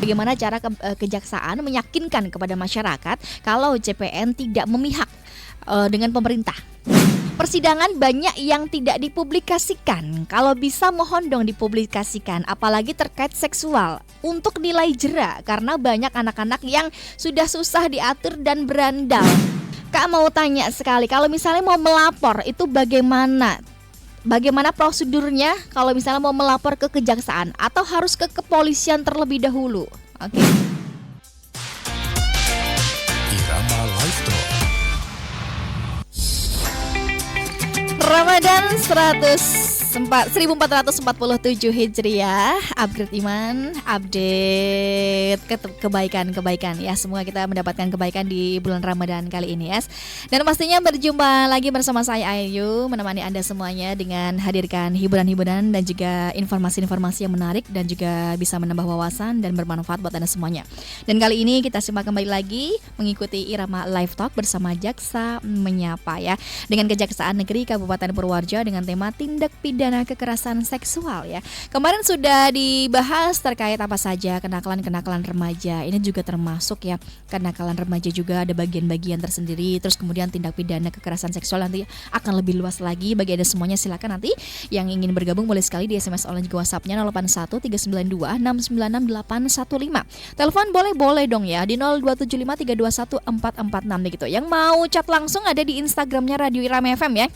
bagaimana cara kejaksaan meyakinkan kepada masyarakat kalau CPN tidak memihak dengan pemerintah. Persidangan banyak yang tidak dipublikasikan. Kalau bisa mohon dong dipublikasikan, apalagi terkait seksual untuk nilai jera, karena banyak anak-anak yang sudah susah diatur dan berandal. Kak mau tanya sekali, kalau misalnya mau melapor itu bagaimana? Bagaimana prosedurnya kalau misalnya mau melapor ke kejaksaan atau harus ke kepolisian terlebih dahulu? Oke. Irama Live Talk. Ramadan 1447 Hijriah, upgrade iman, update kebaikan ya. Semoga kita mendapatkan kebaikan di bulan Ramadan kali ini ya. Dan pastinya berjumpa lagi bersama saya Ayu, menemani Anda semuanya dengan hadirkan hiburan-hiburan dan juga informasi-informasi yang menarik dan juga bisa menambah wawasan dan bermanfaat buat Anda semuanya. Dan kali ini kita simak kembali lagi mengikuti Irama Live Talk bersama Jaksa Menyapa ya, dengan Kejaksaan Negeri Kabupaten Purworejo dengan tema tindak pidana kekerasan seksual ya. Kemarin sudah dibahas terkait apa saja kenakalan-kenakalan remaja. Ini juga termasuk ya, kenakalan remaja juga ada bagian-bagian tersendiri. Terus kemudian tindak pidana kekerasan seksual nanti akan lebih luas lagi bagi Anda semuanya. Silakan nanti yang ingin bergabung boleh sekali di SMS online juga WhatsApp-nya 081 392 696 815. Telepon boleh dong ya di 0275 321 446 begitu. Yang mau chat langsung ada di Instagramnya Radio Irama FM ya.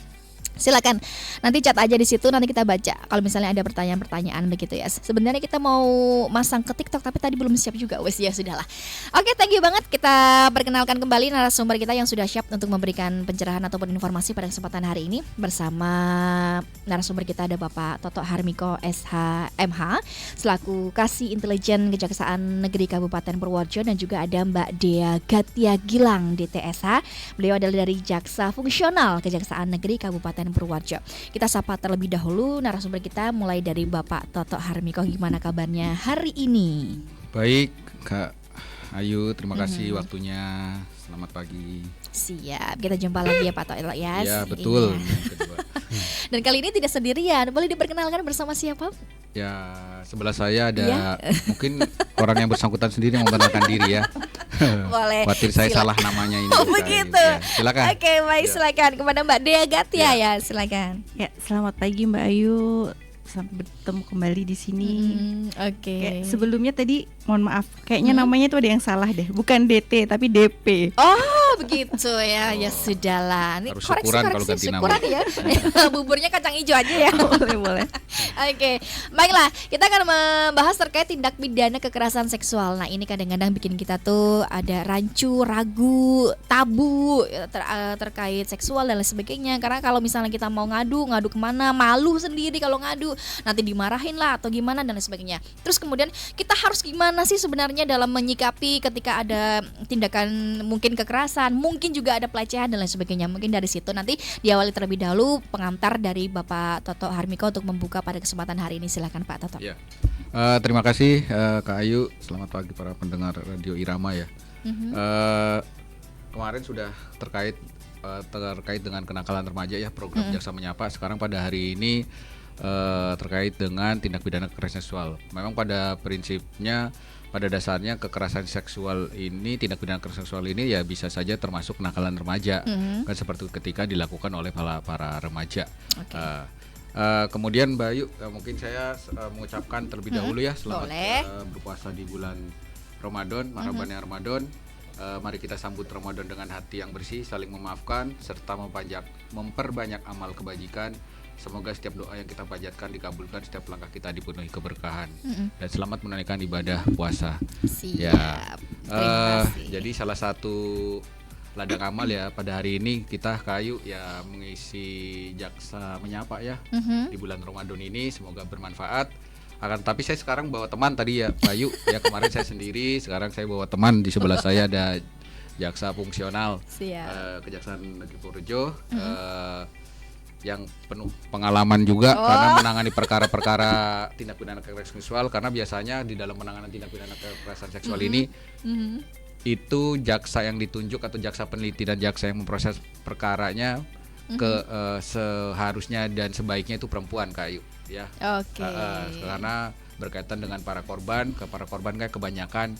Silakan nanti chat aja di situ, nanti kita baca kalau misalnya ada pertanyaan-pertanyaan begitu ya. Sebenarnya kita mau masang ke TikTok tapi tadi belum siap juga. Wes ya sudahlah. Oke, thank you banget. Kita perkenalkan kembali narasumber kita yang sudah siap untuk memberikan pencerahan ataupun informasi pada kesempatan hari ini. Bersama narasumber kita ada Bapak Toto Harmiko SH MH selaku Kasih Intelijen Kejaksaan Negeri Kabupaten Purworejo, dan juga ada Mbak Dea Gatia Gilang DTSH. Beliau adalah dari Jaksa Fungsional Kejaksaan Negeri Kabupaten Purworejo. Kita sapa terlebih dahulu narasumber kita, mulai dari Bapak Toto Harmiko. Gimana kabarnya hari ini? Baik, Kak Ayu, terima kasih waktunya. Selamat pagi. Siap, kita jumpa lagi ya Pak Toto ya. Ya betul. Dan kali ini tidak sendirian, boleh diperkenalkan bersama siapa? Ya, sebelah saya ada mungkin orang yang bersangkutan sendiri yang memperkenalkan diri ya. Boleh. Khawatir saya salah namanya ini. Oh begitu. Ya, silakan. Oke, baik, silakan kepada Mbak Dea Gatia ya, silakan. Ya, selamat pagi Mbak Ayu. Sampai bertemu kembali di sini. Oke. Sebelumnya tadi mohon maaf, kayaknya namanya itu ada yang salah deh. Bukan DT tapi DP. Oh begitu ya. Ya sudahlah. Ini Harus syukuran kalau ganti nama. syukuran ya. Buburnya kacang hijau aja ya. Boleh. Oke, baiklah, kita akan membahas terkait tindak pidana kekerasan seksual. Nah ini kadang-kadang bikin kita tuh ada rancu, ragu, tabu terkait seksual dan lain sebagainya. Karena kalau misalnya kita mau ngadu kemana, malu sendiri kalau ngadu, nanti dimarahin lah atau gimana dan lain sebagainya. Terus kemudian kita harus gimana sih sebenarnya dalam menyikapi ketika ada tindakan mungkin kekerasan, mungkin juga ada pelecehan dan lain sebagainya. Mungkin dari situ nanti diawali terlebih dahulu pengantar dari Bapak Toto Harmiko untuk membuka pada kesempatan hari ini. Silakan Pak Toto. Ya. Terima kasih Kak Ayu. Selamat pagi para pendengar Radio Irama ya. Kemarin sudah terkait dengan kenakalan remaja ya, program Jaksa Menyapa. Sekarang pada hari ini terkait dengan tindak pidana kekerasan seksual. Memang pada prinsipnya, pada dasarnya kekerasan seksual ini, tindak pidana kekerasan seksual ini ya bisa saja termasuk kenakalan remaja, kan seperti ketika dilakukan oleh para remaja. Kemudian Mbak Ayu, mungkin saya mengucapkan terlebih dahulu ya selamat berpuasa di bulan Ramadan, marhaban ya Ramadan. Mari kita sambut Ramadan dengan hati yang bersih, saling memaafkan serta memperbanyak amal kebajikan. Semoga setiap doa yang kita panjatkan dikabulkan, setiap langkah kita dipenuhi keberkahan. Dan selamat menunaikan ibadah puasa. Siap. Ya. Jadi salah satu ladang amal ya pada hari ini kita Kayu ya mengisi Jaksa Menyapa ya di bulan Ramadan ini, semoga bermanfaat. Tapi saya sekarang bawa teman tadi ya Bayu ya, kemarin saya sendiri, sekarang saya bawa teman. Di sebelah saya ada Jaksa Fungsional Kejaksaan Negeri Purworejo yang penuh pengalaman juga karena menangani perkara-perkara tindak pidana kekerasan seksual, karena biasanya di dalam penanganan tindak pidana kekerasan seksual ini itu jaksa yang ditunjuk atau jaksa peneliti dan jaksa yang memproses perkaranya seharusnya dan sebaiknya itu perempuan Kak Ayu ya. Oke. Karena berkaitan dengan para korban. Para korban kan kebanyakan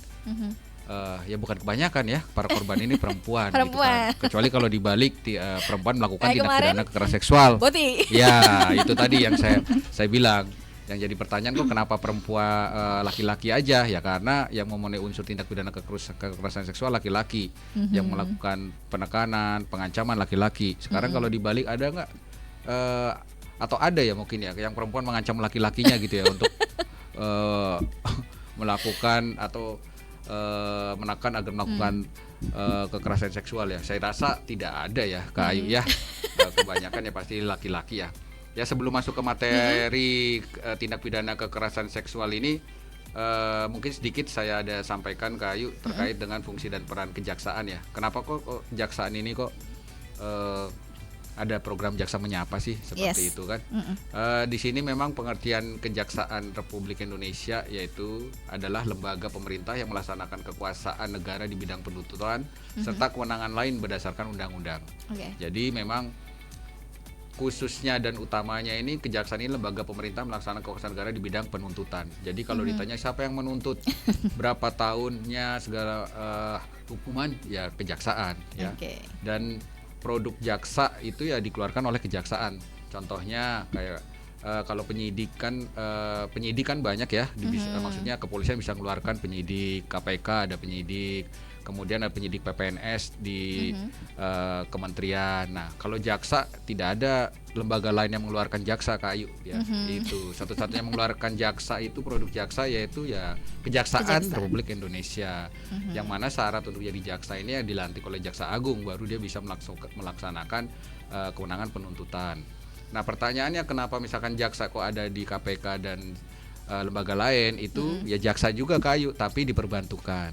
ya bukan kebanyakan ya, para korban ini perempuan. Gitu kan. Kecuali kalau dibalik perempuan melakukan tindak pidana kekerasan seksual. Boti. Ya itu tadi yang saya bilang. Yang jadi pertanyaan kok kenapa perempuan laki-laki aja, ya karena yang memenuhi unsur tindak pidana kekerasan seksual laki-laki, yang melakukan penekanan, pengancaman laki-laki. Sekarang kalau dibalik ada nggak atau ada ya mungkin ya yang perempuan mengancam laki-lakinya gitu ya untuk melakukan atau menekan agar melakukan kekerasan seksual ya. Saya rasa tidak ada ya Kak Ayu ya. Kebanyakan ya pasti laki-laki ya. Ya sebelum masuk ke materi tindak pidana kekerasan seksual ini mungkin sedikit saya ada sampaikan ke Ayu terkait dengan fungsi dan peran kejaksaan ya. Kenapa kok kejaksaan ini kok ada program Jaksa Menyapa sih seperti itu kan? Di sini memang pengertian Kejaksaan Republik Indonesia yaitu adalah lembaga pemerintah yang melaksanakan kekuasaan negara di bidang penuntutan serta kewenangan lain berdasarkan undang-undang. Jadi memang khususnya dan utamanya ini kejaksaan ini lembaga pemerintah melaksanakan kekuasaan negara di bidang penuntutan. Jadi kalau ditanya siapa yang menuntut, berapa tahunnya segala hukuman ya kejaksaan ya. Dan produk jaksa itu ya dikeluarkan oleh kejaksaan. Contohnya kayak kalau penyidikan banyak ya. Maksudnya kepolisian bisa mengeluarkan penyidik KPK, ada penyidik, kemudian ada penyidik PPNS di kementerian. Nah, kalau jaksa tidak ada lembaga lain yang mengeluarkan jaksa Kak Ayu ya. Itu satu-satunya mengeluarkan jaksa itu produk jaksa yaitu ya Kejaksaan Republik Indonesia. Yang mana syarat untuk jadi jaksa ini ya dilantik oleh Jaksa Agung baru dia bisa melaksanakan kewenangan penuntutan. Nah, pertanyaannya kenapa misalkan jaksa kok ada di KPK dan lembaga lain itu ya jaksa juga Kak Ayu tapi diperbantukan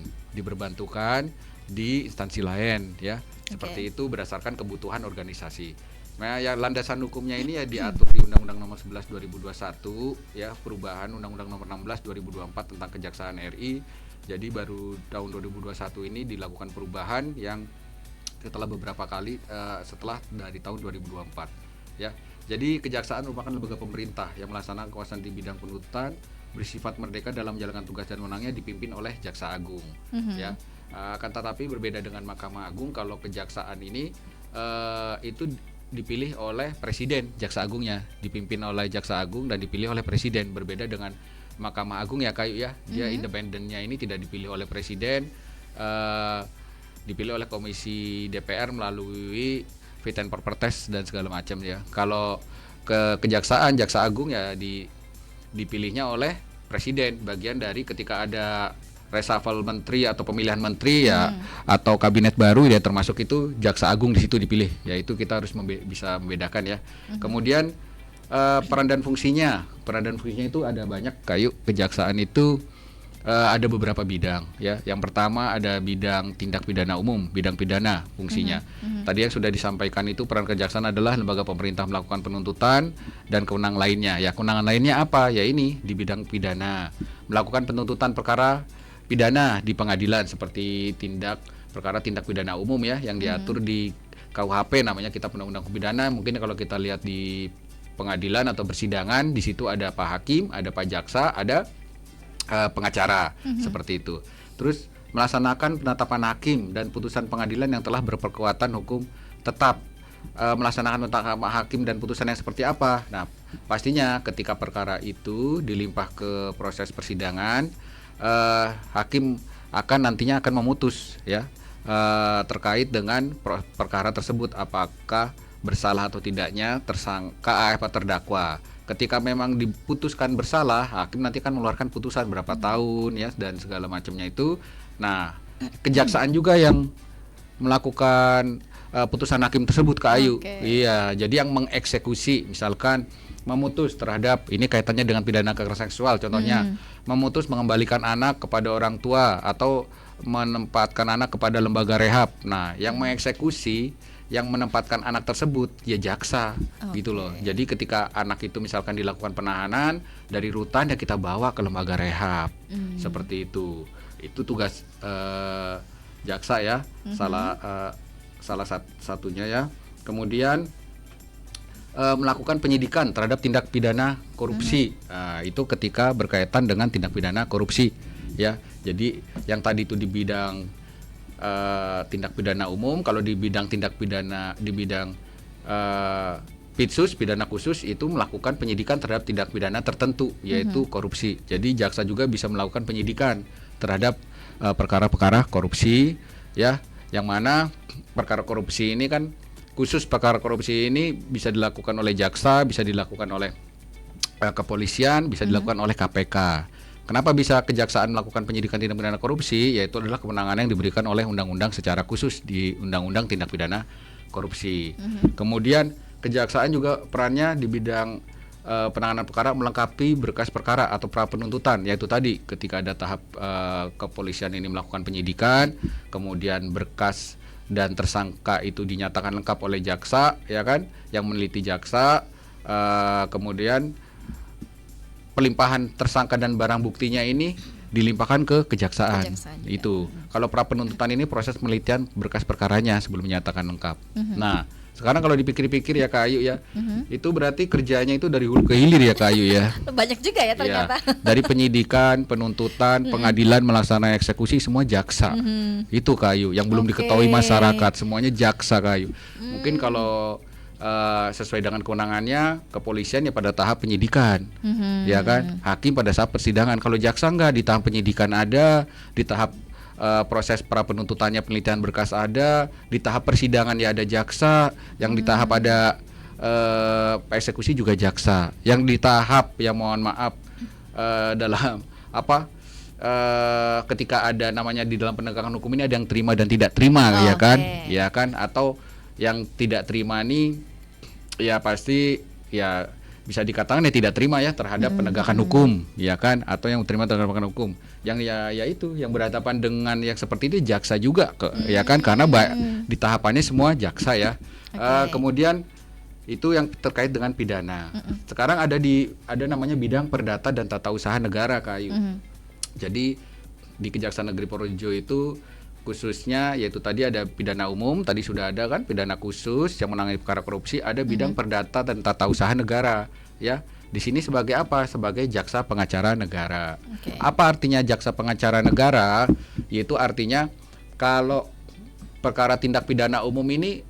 di instansi lain ya. Seperti itu berdasarkan kebutuhan organisasi. Nah, ya landasan hukumnya ini ya diatur di Undang-Undang Nomor 11 2021 ya, perubahan Undang-Undang Nomor 16 2024 tentang Kejaksaan RI. Jadi baru tahun 2021 ini dilakukan perubahan yang setelah beberapa kali setelah dari tahun 2024 ya. Jadi kejaksaan merupakan lembaga pemerintah yang melaksanakan kekuasaan di bidang penuntutan, bersifat merdeka dalam menjalankan tugas dan wewenangnya, dipimpin oleh Jaksa Agung ya. Akan tetapi berbeda dengan Mahkamah Agung, kalau kejaksaan ini itu dipilih oleh Presiden. Jaksa Agungnya dipimpin oleh Jaksa Agung dan dipilih oleh Presiden, berbeda dengan Mahkamah Agung ya Kayu ya. Dia independennya ini tidak dipilih oleh Presiden, dipilih oleh Komisi DPR melalui fit and proper test dan segala macam ya. Kalau kejaksaan Jaksa Agung ya dipilihnya oleh Presiden, bagian dari ketika ada reshuffle menteri atau pemilihan menteri ya atau kabinet baru ya, termasuk itu Jaksa Agung di situ dipilih. Ya itu kita harus bisa membedakan ya. Kemudian peran dan fungsinya itu ada banyak Kayu. Kejaksaan itu ada beberapa bidang ya. Yang pertama ada bidang tindak pidana umum, bidang pidana fungsinya. Tadi yang sudah disampaikan itu peran kejaksaan adalah lembaga pemerintah melakukan penuntutan dan kewenangan lainnya. Ya, kewenangan lainnya apa? Ya ini di bidang pidana, melakukan penuntutan perkara pidana di pengadilan seperti perkara tindak pidana umum ya yang diatur di KUHP, namanya Kitab Undang-Undang Pidana. Mungkin kalau kita lihat di pengadilan atau persidangan, di situ ada Pak Hakim, ada Pak Jaksa, ada pengacara seperti itu. Terus melaksanakan penetapan hakim dan putusan pengadilan yang telah berkekuatan hukum tetap. Melaksanakan penetapan hakim dan putusan yang seperti apa? Nah, pastinya ketika perkara itu dilimpah ke proses persidangan, hakim nantinya akan memutus ya terkait dengan perkara tersebut, apakah bersalah atau tidaknya tersangka atau terdakwa. Ketika memang diputuskan bersalah, hakim nanti akan mengeluarkan putusan berapa tahun ya dan segala macamnya itu. Nah, kejaksaan juga yang melakukan putusan hakim tersebut Kak Ayu. Iya, jadi yang mengeksekusi, misalkan memutus terhadap, ini kaitannya dengan pidana kekerasan seksual, contohnya memutus mengembalikan anak kepada orang tua atau menempatkan anak kepada lembaga rehab. Nah, yang mengeksekusi, yang menempatkan anak tersebut ya jaksa gitu loh. Jadi ketika anak itu misalkan dilakukan penahanan dari rutan ya kita bawa ke lembaga rehab. Seperti itu. Itu tugas jaksa ya. Salah satunya ya. Kemudian melakukan penyidikan terhadap tindak pidana korupsi. Nah, itu ketika berkaitan dengan tindak pidana korupsi, ya. Jadi yang tadi itu di bidang tindak pidana umum, kalau di bidang tindak pidana di bidang Pitsus, pidana khusus, itu melakukan penyidikan terhadap tindak pidana tertentu, yaitu korupsi. Jadi jaksa juga bisa melakukan penyidikan terhadap perkara-perkara korupsi, ya, yang mana perkara korupsi ini kan khusus perkara korupsi ini bisa dilakukan oleh jaksa, bisa dilakukan oleh kepolisian, bisa dilakukan oleh KPK. Kenapa bisa kejaksaan melakukan penyidikan tindak pidana korupsi? Yaitu adalah kewenangan yang diberikan oleh undang-undang secara khusus di Undang-Undang Tindak Pidana Korupsi. Kemudian kejaksaan juga perannya di bidang penanganan perkara melengkapi berkas perkara atau pra penuntutan, yaitu tadi ketika ada tahap kepolisian ini melakukan penyidikan, kemudian berkas dan tersangka itu dinyatakan lengkap oleh jaksa, ya kan, yang meneliti jaksa, kemudian pelimpahan tersangka dan barang buktinya ini dilimpahkan ke kejaksaan. Itu. Kalau pra penuntutan ini proses penelitian berkas perkaranya sebelum menyatakan lengkap. Nah, sekarang kalau dipikir-pikir ya Kak Ayu ya, itu berarti kerjanya itu dari hulu ke hilir ya Kak Ayu ya. Banyak juga ya ternyata. Ya, dari penyidikan, penuntutan, pengadilan, melaksanakan eksekusi semua jaksa. Itu Kak Ayu yang belum diketahui masyarakat, semuanya jaksa Kak Ayu. Mungkin kalau sesuai dengan kewenangannya kepolisian ya pada tahap penyidikan, ya kan, hakim pada saat persidangan. Kalau jaksa enggak, di tahap penyidikan ada, di tahap proses pra penuntutannya penelitian berkas ada, di tahap persidangan ya ada jaksa, yang di tahap ada eksekusi juga jaksa, yang di tahap ya mohon maaf dalam apa ketika ada namanya di dalam penegakan hukum ini ada yang terima dan tidak terima, ya kan, ya kan, atau yang tidak terima ini ya pasti ya bisa dikatakan ya tidak terima ya terhadap penegakan hukum, ya kan, atau yang terima terhadap penegakan hukum, yang ya itu yang berhadapan dengan yang seperti itu jaksa juga ya kan, karena di tahapannya semua jaksa ya. Kemudian itu yang terkait dengan pidana. Sekarang ada namanya bidang perdata dan tata usaha negara Kak Ayu. Jadi di Kejaksaan Negeri Purworejo itu khususnya yaitu tadi ada pidana umum, tadi sudah ada kan, pidana khusus yang menangani perkara korupsi, ada bidang perdata dan tata usaha negara, ya. Di sini sebagai apa? Sebagai jaksa pengacara negara. Apa artinya jaksa pengacara negara? Yaitu artinya kalau perkara tindak pidana umum ini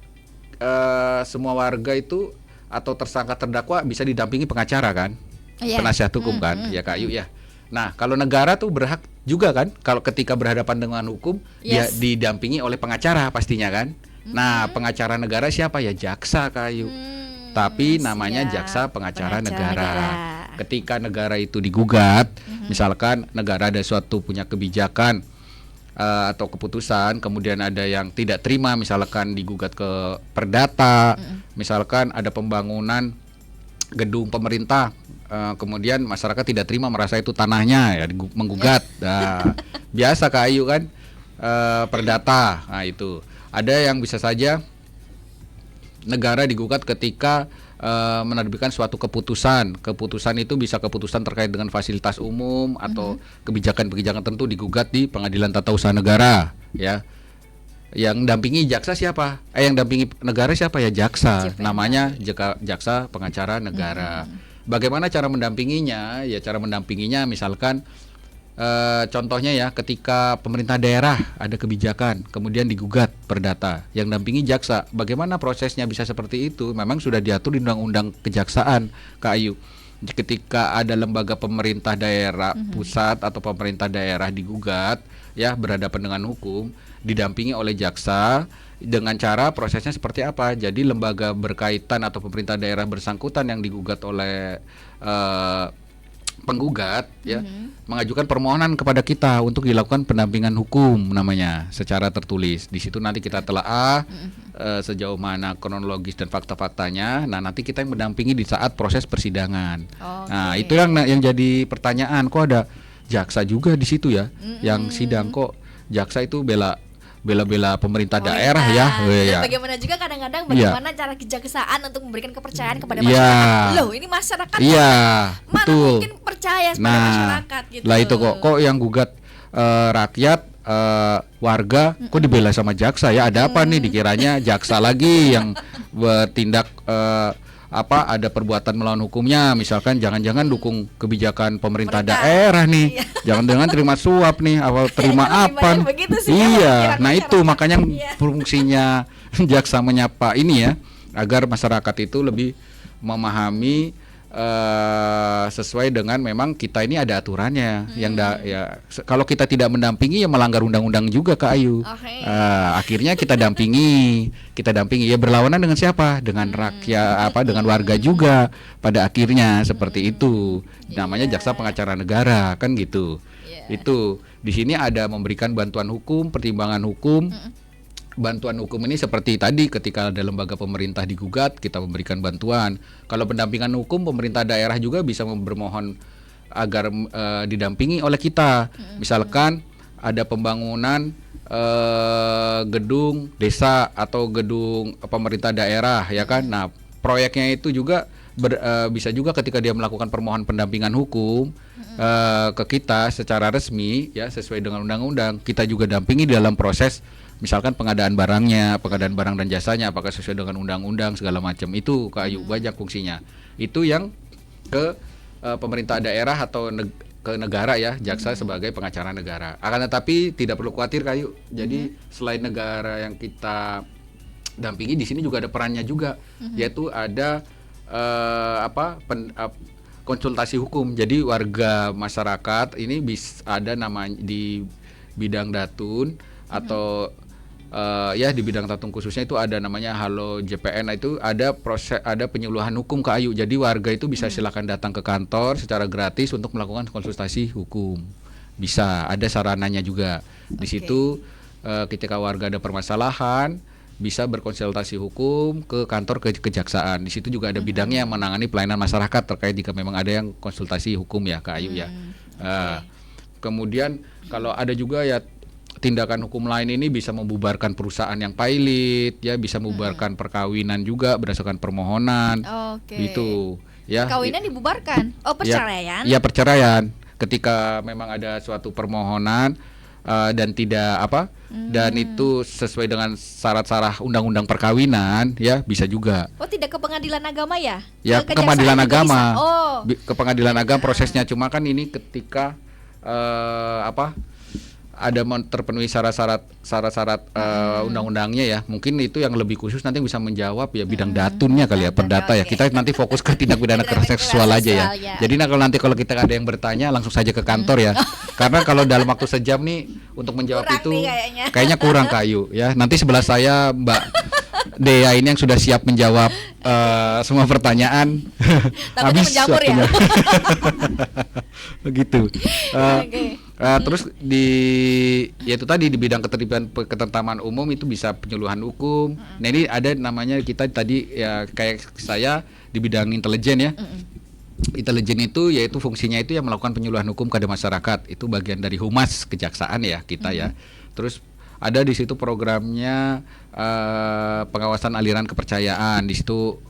semua warga itu atau tersangka terdakwa bisa didampingi pengacara kan? Penasihat hukum kan? Ya Kak Ayu ya. Nah, kalau negara tuh berhak juga kan, kalau ketika berhadapan dengan hukum ya didampingi oleh pengacara pastinya kan. Nah, pengacara negara siapa ya? Jaksa Kak Ayu. Tapi namanya jaksa pengacara negara. Ketika negara itu digugat, misalkan negara ada suatu punya kebijakan atau keputusan, kemudian ada yang tidak terima, misalkan digugat ke perdata, misalkan ada pembangunan gedung pemerintah, kemudian masyarakat tidak terima, merasa itu tanahnya ya menggugat. Nah, biasa Kak Ayu kan, perdata. Nah, itu ada yang bisa saja negara digugat ketika menerbitkan suatu keputusan. Keputusan itu bisa keputusan terkait dengan fasilitas umum atau kebijakan-kebijakan tertentu digugat di Pengadilan Tata Usaha Negara, ya. Yang dampingi jaksa siapa? Yang dampingi negara siapa ya? Jaksa. Namanya jaksa pengacara negara. Bagaimana cara mendampinginya? Ya cara mendampinginya misalkan contohnya ya, ketika pemerintah daerah ada kebijakan kemudian digugat perdata, yang dampingi jaksa. Bagaimana prosesnya bisa seperti itu? Memang sudah diatur di Undang-Undang Kejaksaan Kak Ayu. Ketika ada lembaga pemerintah daerah pusat atau pemerintah daerah digugat ya berhadapan dengan hukum, didampingi oleh jaksa dengan cara prosesnya seperti apa. Jadi lembaga berkaitan atau pemerintah daerah bersangkutan yang digugat oleh penggugat ya mengajukan permohonan kepada kita untuk dilakukan pendampingan hukum namanya secara tertulis. Di situ nanti kita telaah sejauh mana kronologis dan fakta-faktanya. Nah, nanti kita yang mendampingi di saat proses persidangan. Nah, itu yang jadi pertanyaan, kok ada jaksa juga di situ ya yang sidang, kok jaksa itu bela pemerintah daerah ya. Dan bagaimana juga kadang-kadang bagaimana cara kejaksaan untuk memberikan kepercayaan kepada masyarakat. Loh, ini masyarakat mana betul. Mungkin percaya kepada masyarakat gitu. Lah itu kok yang gugat rakyat warga kok dibela sama jaksa ya? Ada apa nih? Dikiranya jaksa lagi yang bertindak ada perbuatan melawan hukumnya, misalkan jangan-jangan dukung kebijakan pemerintah daerah nih, jangan-jangan terima suap nih, atau terima apa? Iya, nah itu makanya fungsinya jaksa menyapa ini ya, agar masyarakat itu lebih memahami sesuai dengan memang kita ini ada aturannya yang kalau kita tidak mendampingi ya melanggar undang-undang juga Kak Ayu. Akhirnya kita dampingi ya berlawanan dengan siapa? Dengan rakyat dengan warga juga pada akhirnya seperti itu. Namanya jaksa pengacara negara kan gitu. Itu di sini ada memberikan bantuan hukum, pertimbangan hukum. Bantuan hukum ini seperti tadi ketika ada lembaga pemerintah digugat, kita memberikan bantuan. Kalau pendampingan hukum, pemerintah daerah juga bisa bermohon agar didampingi oleh kita. Misalkan ada pembangunan gedung desa atau gedung pemerintah daerah, ya kan? Nah, proyeknya itu juga bisa juga ketika dia melakukan permohonan pendampingan hukum ke kita secara resmi, ya sesuai dengan undang-undang, kita juga dampingi dalam proses. Misalkan pengadaan barangnya, pengadaan barang dan jasanya apakah sesuai dengan undang-undang segala macam itu Kak Ayu, banyak fungsinya. Itu yang ke pemerintah daerah atau ke negara ya, jaksa sebagai pengacara negara. Akan tetapi tidak perlu khawatir Kak Ayu. Jadi selain negara yang kita dampingi, di sini juga ada perannya juga, yaitu ada konsultasi hukum. Jadi warga masyarakat ini ada namanya di bidang datun atau di bidang tatung khususnya itu ada namanya Halo JPN. Itu ada proses, ada penyuluhan hukum Kak Ayu. Jadi warga itu bisa silakan datang ke kantor secara gratis untuk melakukan konsultasi hukum. Bisa, ada sarananya juga. Di situ ketika warga ada permasalahan bisa berkonsultasi hukum ke kantor kejaksaan. Di situ juga ada bidangnya yang menangani pelayanan masyarakat terkait jika memang ada yang konsultasi hukum ya Kak Ayu ya. Kemudian kalau ada juga ya tindakan hukum lain ini bisa membubarkan perusahaan yang pailit, ya bisa membubarkan perkawinan juga berdasarkan permohonan. Itu ya. Perkawinan dibubarkan. Oh, perceraian. Iya, perceraian. Ketika memang ada suatu permohonan dan tidak dan itu sesuai dengan syarat-syarat undang-undang perkawinan, ya bisa juga. Oh, tidak ke pengadilan agama ya? Ya, ke pengadilan agama. Ke pengadilan agama prosesnya, cuma kan ini ketika ada terpenuhi syarat-syarat undang-undangnya ya. Mungkin itu yang lebih khusus nanti bisa menjawab ya bidang datunnya kali ya, perdata ya. Kita nanti fokus ke tindak pidana kekerasan seksual aja ya. Jadi kalau kita ada yang bertanya langsung saja ke kantor ya. Karena kalau dalam waktu sejam nih untuk menjawab kurang itu kayaknya kurang Kak Ayu ya. Nanti sebelah saya Mbak Dea ini yang sudah siap menjawab semua pertanyaan. Habis waktunya. Begitu. Terus yaitu tadi di bidang ketertiban ketentraman umum itu bisa penyuluhan hukum. Nah ini ada namanya kita tadi ya kayak saya di bidang intelijen ya. Intelijen itu yaitu fungsinya itu yang melakukan penyuluhan hukum kepada masyarakat. Itu bagian dari humas kejaksaan ya kita ya. Terus ada di situ programnya pengawasan aliran kepercayaan. Di situ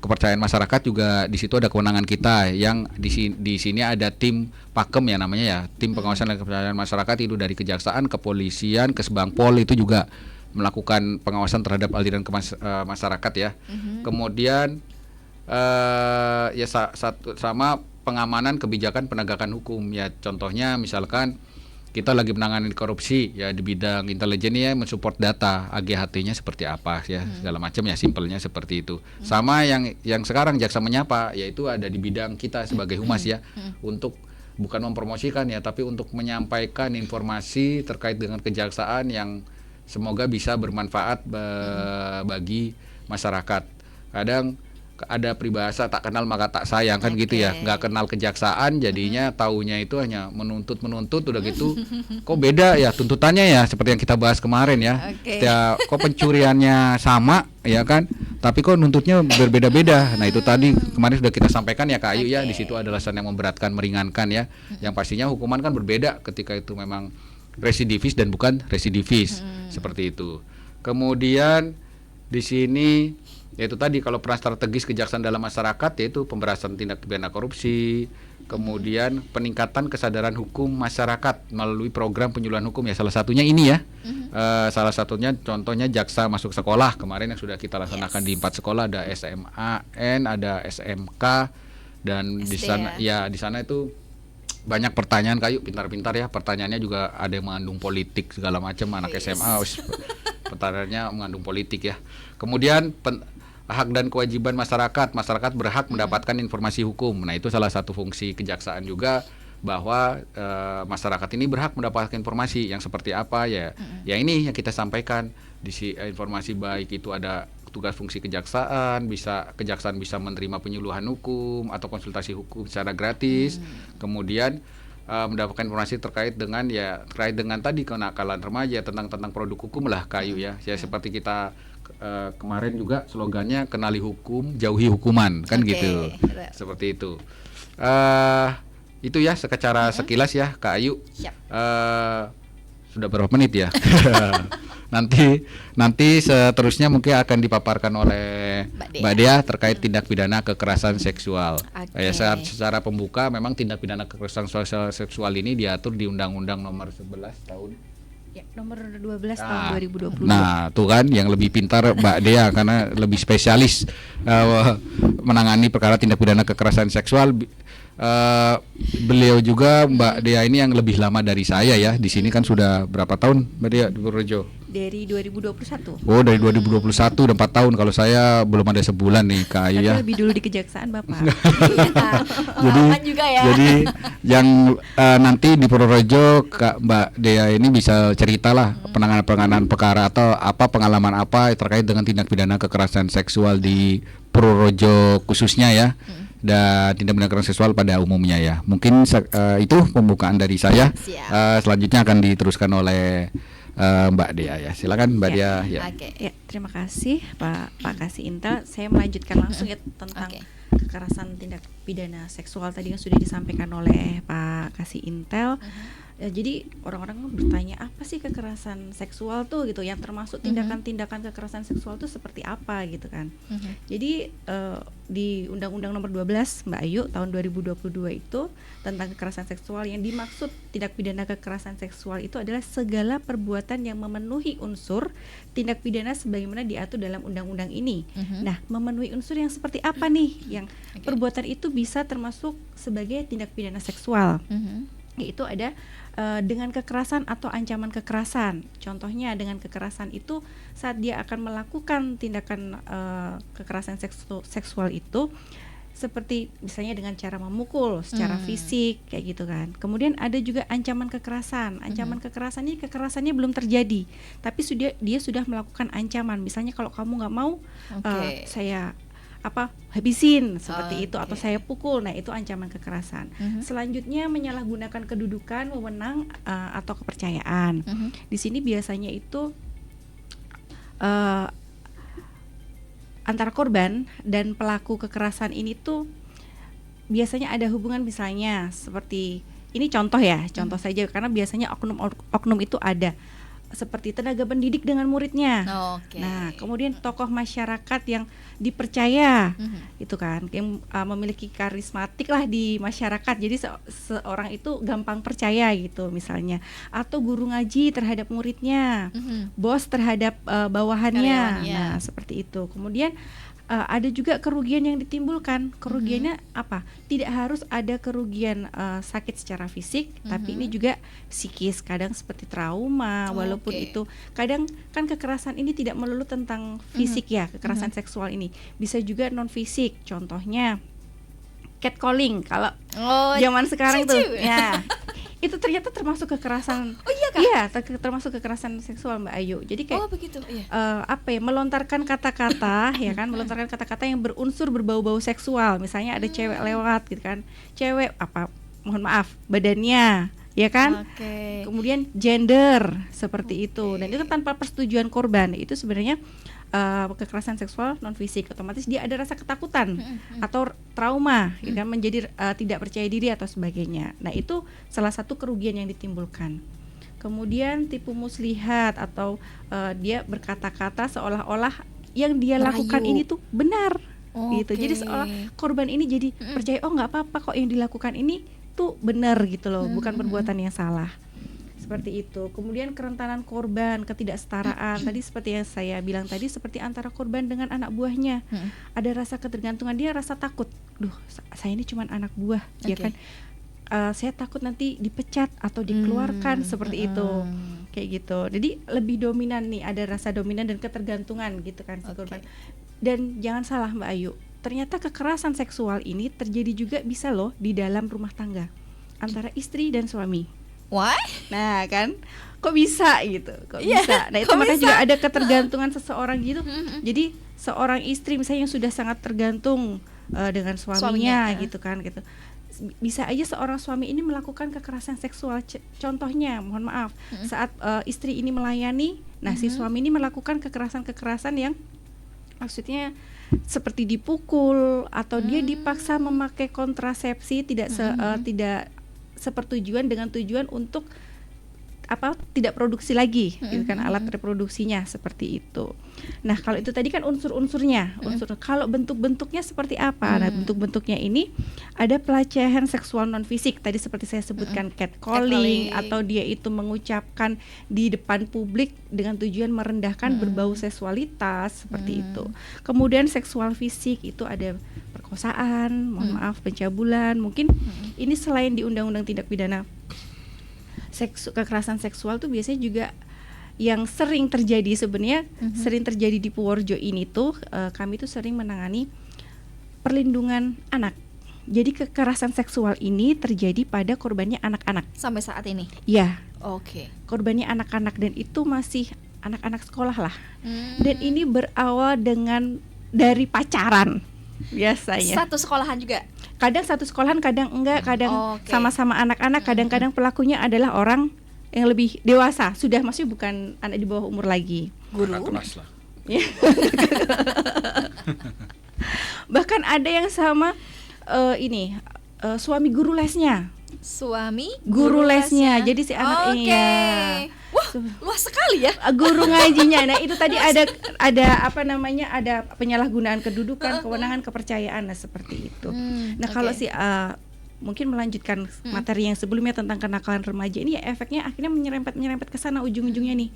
kepercayaan masyarakat juga di situ ada kewenangan kita yang di sini ada tim Pakem ya namanya ya, tim pengawasan dan kepercayaan masyarakat itu dari kejaksaan, kepolisian, Kesbangpol itu juga melakukan pengawasan terhadap aliran masyarakat ya. Kemudian sama pengamanan kebijakan penegakan hukum ya, contohnya misalkan kita lagi menangani korupsi ya di bidang intelijen ya, mensupport data AGHT-nya seperti apa ya, segala macam ya, simpelnya seperti itu. Sama yang sekarang jaksa menyapa yaitu ada di bidang kita sebagai humas ya, untuk bukan mempromosikan ya, tapi untuk menyampaikan informasi terkait dengan kejaksaan yang semoga bisa bermanfaat bagi masyarakat. Kadang ada peribahasa tak kenal maka tak sayang kan gitu ya, nggak kenal kejaksaan jadinya taunya itu hanya menuntut udah gitu kok beda ya tuntutannya ya, seperti yang kita bahas kemarin ya. Kok pencuriannya sama ya kan, tapi kok nuntutnya berbeda-beda. Nah itu tadi kemarin sudah kita sampaikan ya Kak Ayu ya, di situ ada alasan yang memberatkan meringankan ya, yang pastinya hukuman kan berbeda ketika itu memang residivis dan bukan residivis seperti itu. Kemudian di sini yaitu tadi kalau peran strategis kejaksaan dalam masyarakat yaitu pemberantasan tindak pidana korupsi, kemudian peningkatan kesadaran hukum masyarakat melalui program penyuluhan hukum ya, salah satunya ini ya. Salah satunya contohnya jaksa masuk sekolah kemarin yang sudah kita laksanakan di 4 sekolah, ada SMAN, ada SMK, dan SD di sana ya di sana itu banyak pertanyaan Kayu, pintar-pintar ya, pertanyaannya juga ada yang mengandung politik segala macam, anak SMA pertanyaannya mengandung politik ya. Kemudian hak dan kewajiban masyarakat berhak mendapatkan informasi hukum. Nah, itu salah satu fungsi kejaksaan juga, bahwa masyarakat ini berhak mendapatkan informasi yang seperti apa ya. Ya ini yang kita sampaikan di informasi, baik itu ada tugas fungsi kejaksaan, kejaksaan bisa menerima penyuluhan hukum atau konsultasi hukum secara gratis. Kemudian mendapatkan informasi terkait dengan tadi kenakalan remaja, tentang produk hukum lah Kayu ya. Ya seperti kita kemarin juga slogannya kenali hukum, jauhi hukuman kan gitu. Seperti itu. Itu ya secara sekilas ya Kak Ayu. Sudah berapa menit ya? Nanti seterusnya mungkin akan dipaparkan oleh Mbak Dea terkait tindak pidana kekerasan seksual. Ya, secara pembuka memang tindak pidana kekerasan seksual ini diatur di Undang-Undang Nomor 11 tahun nomor 12 tahun 2022. Nah, tuh kan yang lebih pintar Mbak Dea karena lebih spesialis menangani perkara tindak pidana kekerasan seksual. Beliau juga Mbak Dea ini yang lebih lama dari saya ya. Di sini kan sudah berapa tahun Mbak Dea di Purworejo? Dari 2021. Oh, dari 2021 udah 4 tahun. Kalau saya belum ada sebulan nih Kak Ayu ya. Lebih dulu di kejaksaan Bapak. Jadi yang nanti di Purworejo Kak Mbak Dea ini bisa ceritalah penanganan perkara atau pengalaman apa terkait dengan tindak pidana kekerasan seksual di Purworejo khususnya ya. Dan tindak pidana kekerasan seksual pada umumnya ya. Mungkin itu pembukaan dari saya. Selanjutnya akan diteruskan oleh Mbak Dea ya. Silakan Mbak Dea ya. Ya, terima kasih Pak Kasih Intel. Saya melanjutkan langsung ya tentang kekerasan tindak pidana seksual tadi yang sudah disampaikan oleh Pak Kasih Intel. Jadi orang-orang bertanya apa sih kekerasan seksual tuh gitu, yang termasuk tindakan-tindakan kekerasan seksual tuh seperti apa gitu kan. Jadi di Undang-Undang Nomor 12 Mbak Ayu tahun 2022 itu tentang kekerasan seksual, yang dimaksud tindak pidana kekerasan seksual itu adalah segala perbuatan yang memenuhi unsur tindak pidana sebagaimana diatur dalam undang-undang ini. Nah, memenuhi unsur yang seperti apa nih yang perbuatan itu bisa termasuk sebagai tindak pidana seksual. Yaitu ada dengan kekerasan atau ancaman kekerasan. Contohnya dengan kekerasan itu saat dia akan melakukan tindakan kekerasan seksual itu, seperti misalnya dengan cara memukul secara fisik kayak gitu kan. Kemudian ada juga ancaman kekerasan. Ancaman kekerasan ini kekerasannya belum terjadi, tapi dia sudah melakukan ancaman. Misalnya kalau kamu nggak mau saya habisin seperti itu, atau saya pukul. Nah, itu ancaman kekerasan. Selanjutnya menyalahgunakan kedudukan, wewenang atau kepercayaan. Di sini biasanya itu antara korban dan pelaku kekerasan ini tuh biasanya ada hubungan, misalnya seperti ini contoh saja, karena biasanya oknum itu ada, seperti tenaga pendidik dengan muridnya. Nah, kemudian tokoh masyarakat yang dipercaya, itu kan, yang memiliki karismatik lah di masyarakat. Jadi seorang itu gampang percaya gitu misalnya. Atau guru ngaji terhadap muridnya, bos terhadap bawahannya. Nah, seperti itu. Kemudian ada juga kerugian yang ditimbulkan. Kerugiannya apa? Tidak harus ada kerugian sakit secara fisik, tapi ini juga psikis, kadang seperti trauma. Walaupun itu kadang kan kekerasan ini tidak melulu tentang fisik ya, kekerasan seksual ini bisa juga non fisik. Contohnya catcalling kalau zaman sekarang tuh ya. Itu ternyata termasuk kekerasan. Iya, termasuk kekerasan seksual Mbak Ayu. Jadi kayak melontarkan kata-kata ya kan, melontarkan kata-kata yang berunsur berbau-bau seksual. Misalnya ada cewek lewat gitu kan. Cewek mohon maaf, badannya ya kan. Kemudian gender seperti itu. Dan itu tanpa persetujuan korban. Itu sebenarnya kekerasan seksual non fisik. Otomatis dia ada rasa ketakutan atau trauma, ya kan, menjadi tidak percaya diri atau sebagainya. Nah, itu salah satu kerugian yang ditimbulkan. Kemudian tipu muslihat atau dia berkata-kata seolah-olah yang dia Merayu. lakukan ini tuh benar gitu. Oke. Jadi seolah korban ini jadi percaya, oh nggak apa-apa kok yang dilakukan ini tuh benar gitu loh, bukan perbuatan yang salah. Seperti itu. Kemudian kerentanan korban, ketidaksetaraan. Tadi seperti yang saya bilang tadi, seperti antara korban dengan anak buahnya. Ada rasa ketergantungan, dia rasa takut. Duh, saya ini cuma anak buah, ya Oke. kan? Saya takut nanti dipecat atau dikeluarkan, seperti itu. Kayak gitu. Jadi lebih dominan nih, ada rasa dominan dan ketergantungan gitu kan si korban. Dan jangan salah Mbak Ayu, ternyata kekerasan seksual ini terjadi juga bisa loh di dalam rumah tangga antara istri dan suami. Why? Nah kan, kok bisa gitu, kok Iya, bisa. Nah itu kok makanya bisa? juga ada ketergantungan seseorang gitu. Jadi seorang istri misalnya yang sudah sangat tergantung dengan suaminya Suaminya, gitu kan gitu. Bisa aja seorang suami ini melakukan kekerasan seksual. Contohnya, mohon maaf, saat istri ini melayani, nah si suami ini melakukan kekerasan-kekerasan yang maksudnya seperti dipukul atau dia dipaksa memakai kontrasepsi tidak sepertujuan dengan tujuan untuk tidak produksi lagi gitu kan, alat reproduksinya seperti itu. Nah kalau itu tadi kan unsur-unsurnya, kalau bentuk-bentuknya seperti apa? Nah bentuk-bentuknya ini ada pelecehan seksual non fisik tadi seperti saya sebutkan, catcalling, atau dia itu mengucapkan di depan publik dengan tujuan merendahkan, berbau seksualitas seperti itu. Kemudian seksual fisik itu ada perkosaan, mohon maaf, pencabulan. Mungkin ini selain di Undang-Undang Tindak Pidana kekerasan seksual tuh biasanya juga yang sering terjadi sebenarnya, sering terjadi di Purworejo ini tuh kami tuh sering menangani perlindungan anak. Jadi kekerasan seksual ini terjadi pada korbannya anak-anak. Sampai saat ini. Ya, Oke. korbannya anak-anak dan itu masih anak-anak sekolah lah. Dan ini berawal dari pacaran biasanya. Satu sekolahan juga. Kadang satu sekolahan, kadang enggak, kadang Oke. sama-sama anak-anak, kadang-kadang pelakunya adalah orang yang lebih dewasa, sudah maksudnya bukan anak di bawah umur lagi. Kakak kelas lah. Bahkan ada yang sama suami guru lesnya. Suami Guru lesnya. Jadi si anak ini ya. Wah, luas sekali ya. Guru ngajinya. Nah, itu tadi ada penyalahgunaan kedudukan, kewenangan, kepercayaan, nah seperti itu. Nah, kalau si mungkin melanjutkan materi yang sebelumnya tentang kenakalan remaja ini, ya efeknya akhirnya menyerempet ke sana ujung-ujungnya nih.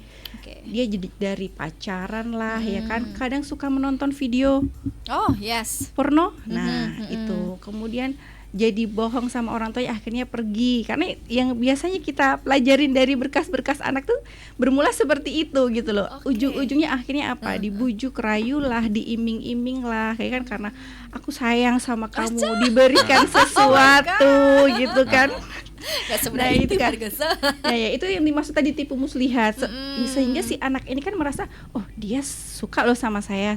Dia jadi dari pacaran lah, ya kan. Kadang suka menonton video Oh, yes. porno. Nah, itu. Kemudian jadi bohong sama orang tua, akhirnya pergi. Karena yang biasanya kita pelajarin dari berkas-berkas anak tuh bermula seperti itu gitu loh. Ujung-ujungnya akhirnya apa? Dibujuk rayu lah, diiming-iming lah, kayak kan, karena aku sayang sama kamu, diberikan sesuatu gitu kan. Gak sebenarnya itu kan. Ya itu yang dimaksud tadi tipu muslihat. Sehingga si anak ini kan merasa, oh dia suka loh sama saya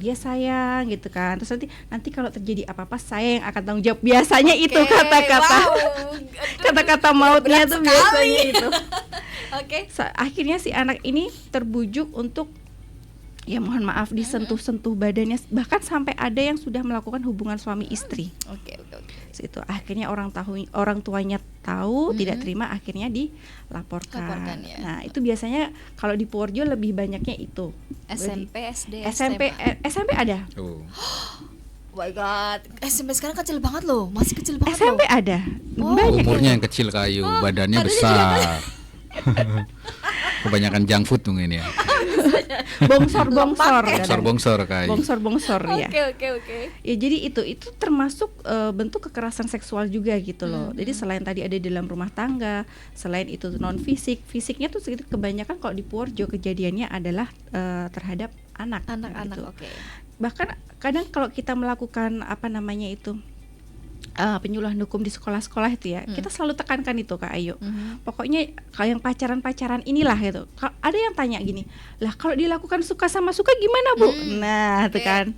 dia sayang gitu kan. Terus nanti kalau terjadi apa-apa saya yang akan tanggung jawab. Biasanya itu kata-kata mautnya tuh biasanya itu. Akhirnya si anak ini terbujuk untuk, ya mohon maaf, disentuh-sentuh badannya, bahkan sampai ada yang sudah melakukan hubungan suami istri. Itu akhirnya orang tuanya tahu, tidak terima, akhirnya dilaporkan. Ya. Nah, itu biasanya kalau di Purworejo lebih banyaknya itu. SMP, SD, SMP ada. Oh. Oh my god, SMP sekarang kecil banget loh, masih kecil banget SMP loh. ada. Banyak Umurnya itu. yang kecil Kayu, badannya besar. Kebanyakan junk food mungkin ya. Bongsor Kayu. Bongsor ya. Oke. Ya jadi itu termasuk bentuk kekerasan seksual juga gitu loh. Jadi selain tadi ada di dalam rumah tangga, selain itu non fisiknya tuh kebanyakan kalau di Purworejo kejadiannya adalah terhadap anak-anak gitu. Bahkan kadang kalau kita melakukan penyuluhan hukum di sekolah-sekolah itu ya, kita selalu tekankan itu Kak Ayu. Pokoknya kalau yang pacaran-pacaran inilah gitu. Ada yang tanya gini, lah kalau dilakukan suka sama suka gimana Bu? Nah itu kan,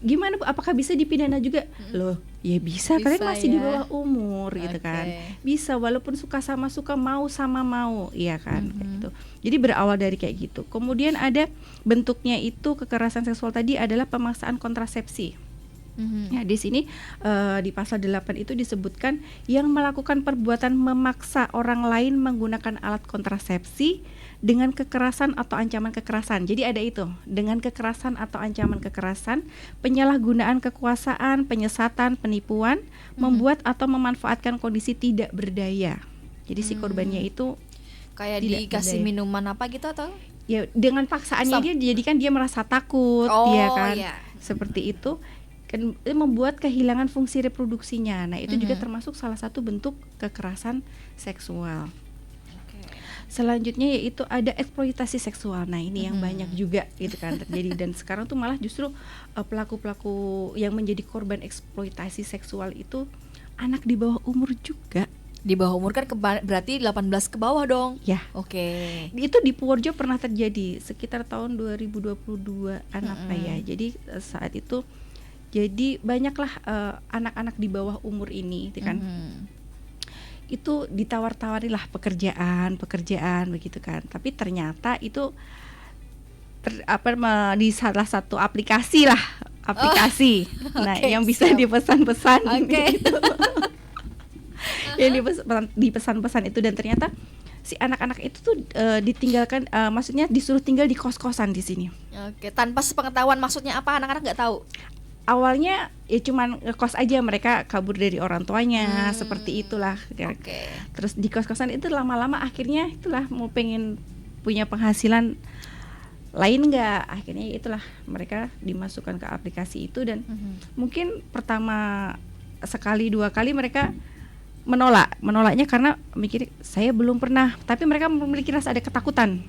gimana Bu? Apakah bisa dipidana juga? Loh, ya bisa, kalian masih di bawah umur gitu kan. Bisa walaupun suka sama suka, mau sama mau, iya kan. Gitu. Jadi berawal dari kayak gitu. Kemudian ada bentuknya itu kekerasan seksual tadi adalah pemaksaan kontrasepsi. Ya, di sini di pasal 8 itu disebutkan yang melakukan perbuatan memaksa orang lain menggunakan alat kontrasepsi dengan kekerasan atau ancaman kekerasan. Jadi ada itu, dengan kekerasan atau ancaman kekerasan, penyalahgunaan kekuasaan, penyesatan, penipuan, membuat atau memanfaatkan kondisi tidak berdaya. Jadi si korbannya itu kayak tidak dikasih berdaya. minuman apa gitu atau? Ya dengan paksaannya dia dijadikan dia merasa takut, ya kan, seperti itu kan, membuat kehilangan fungsi reproduksinya. Nah itu juga termasuk salah satu bentuk kekerasan seksual. Selanjutnya yaitu ada eksploitasi seksual. Nah ini yang banyak juga gitu kan terjadi, dan sekarang tuh malah justru pelaku-pelaku yang menjadi korban eksploitasi seksual itu anak di bawah umur juga. Di bawah umur kan berarti 18 ke bawah dong. Ya. Oke. Itu di Purworejo pernah terjadi sekitar tahun 2022-an apa ya. Jadi saat itu jadi banyaklah anak-anak di bawah umur ini gitu kan. Itu ditawar-tawarilah pekerjaan begitu kan. Tapi ternyata itu di salah satu aplikasi. Nah, yang bisa dipesan-pesan gitu. Yang dipesan-pesan itu, dan ternyata si anak-anak itu tuh ditinggalkan, maksudnya disuruh tinggal di kos-kosan di sini. Oke, tanpa sepengetahuan maksudnya apa, anak-anak nggak tahu. Awalnya ya cuman ngekos aja, mereka kabur dari orang tuanya, seperti itulah. Oke. Terus di kos-kosan itu lama-lama akhirnya itulah mau pengen punya penghasilan lain nggak, akhirnya itulah mereka dimasukkan ke aplikasi itu, dan mungkin pertama sekali dua kali mereka menolaknya karena mikir saya belum pernah, tapi mereka memiliki rasa ada ketakutan,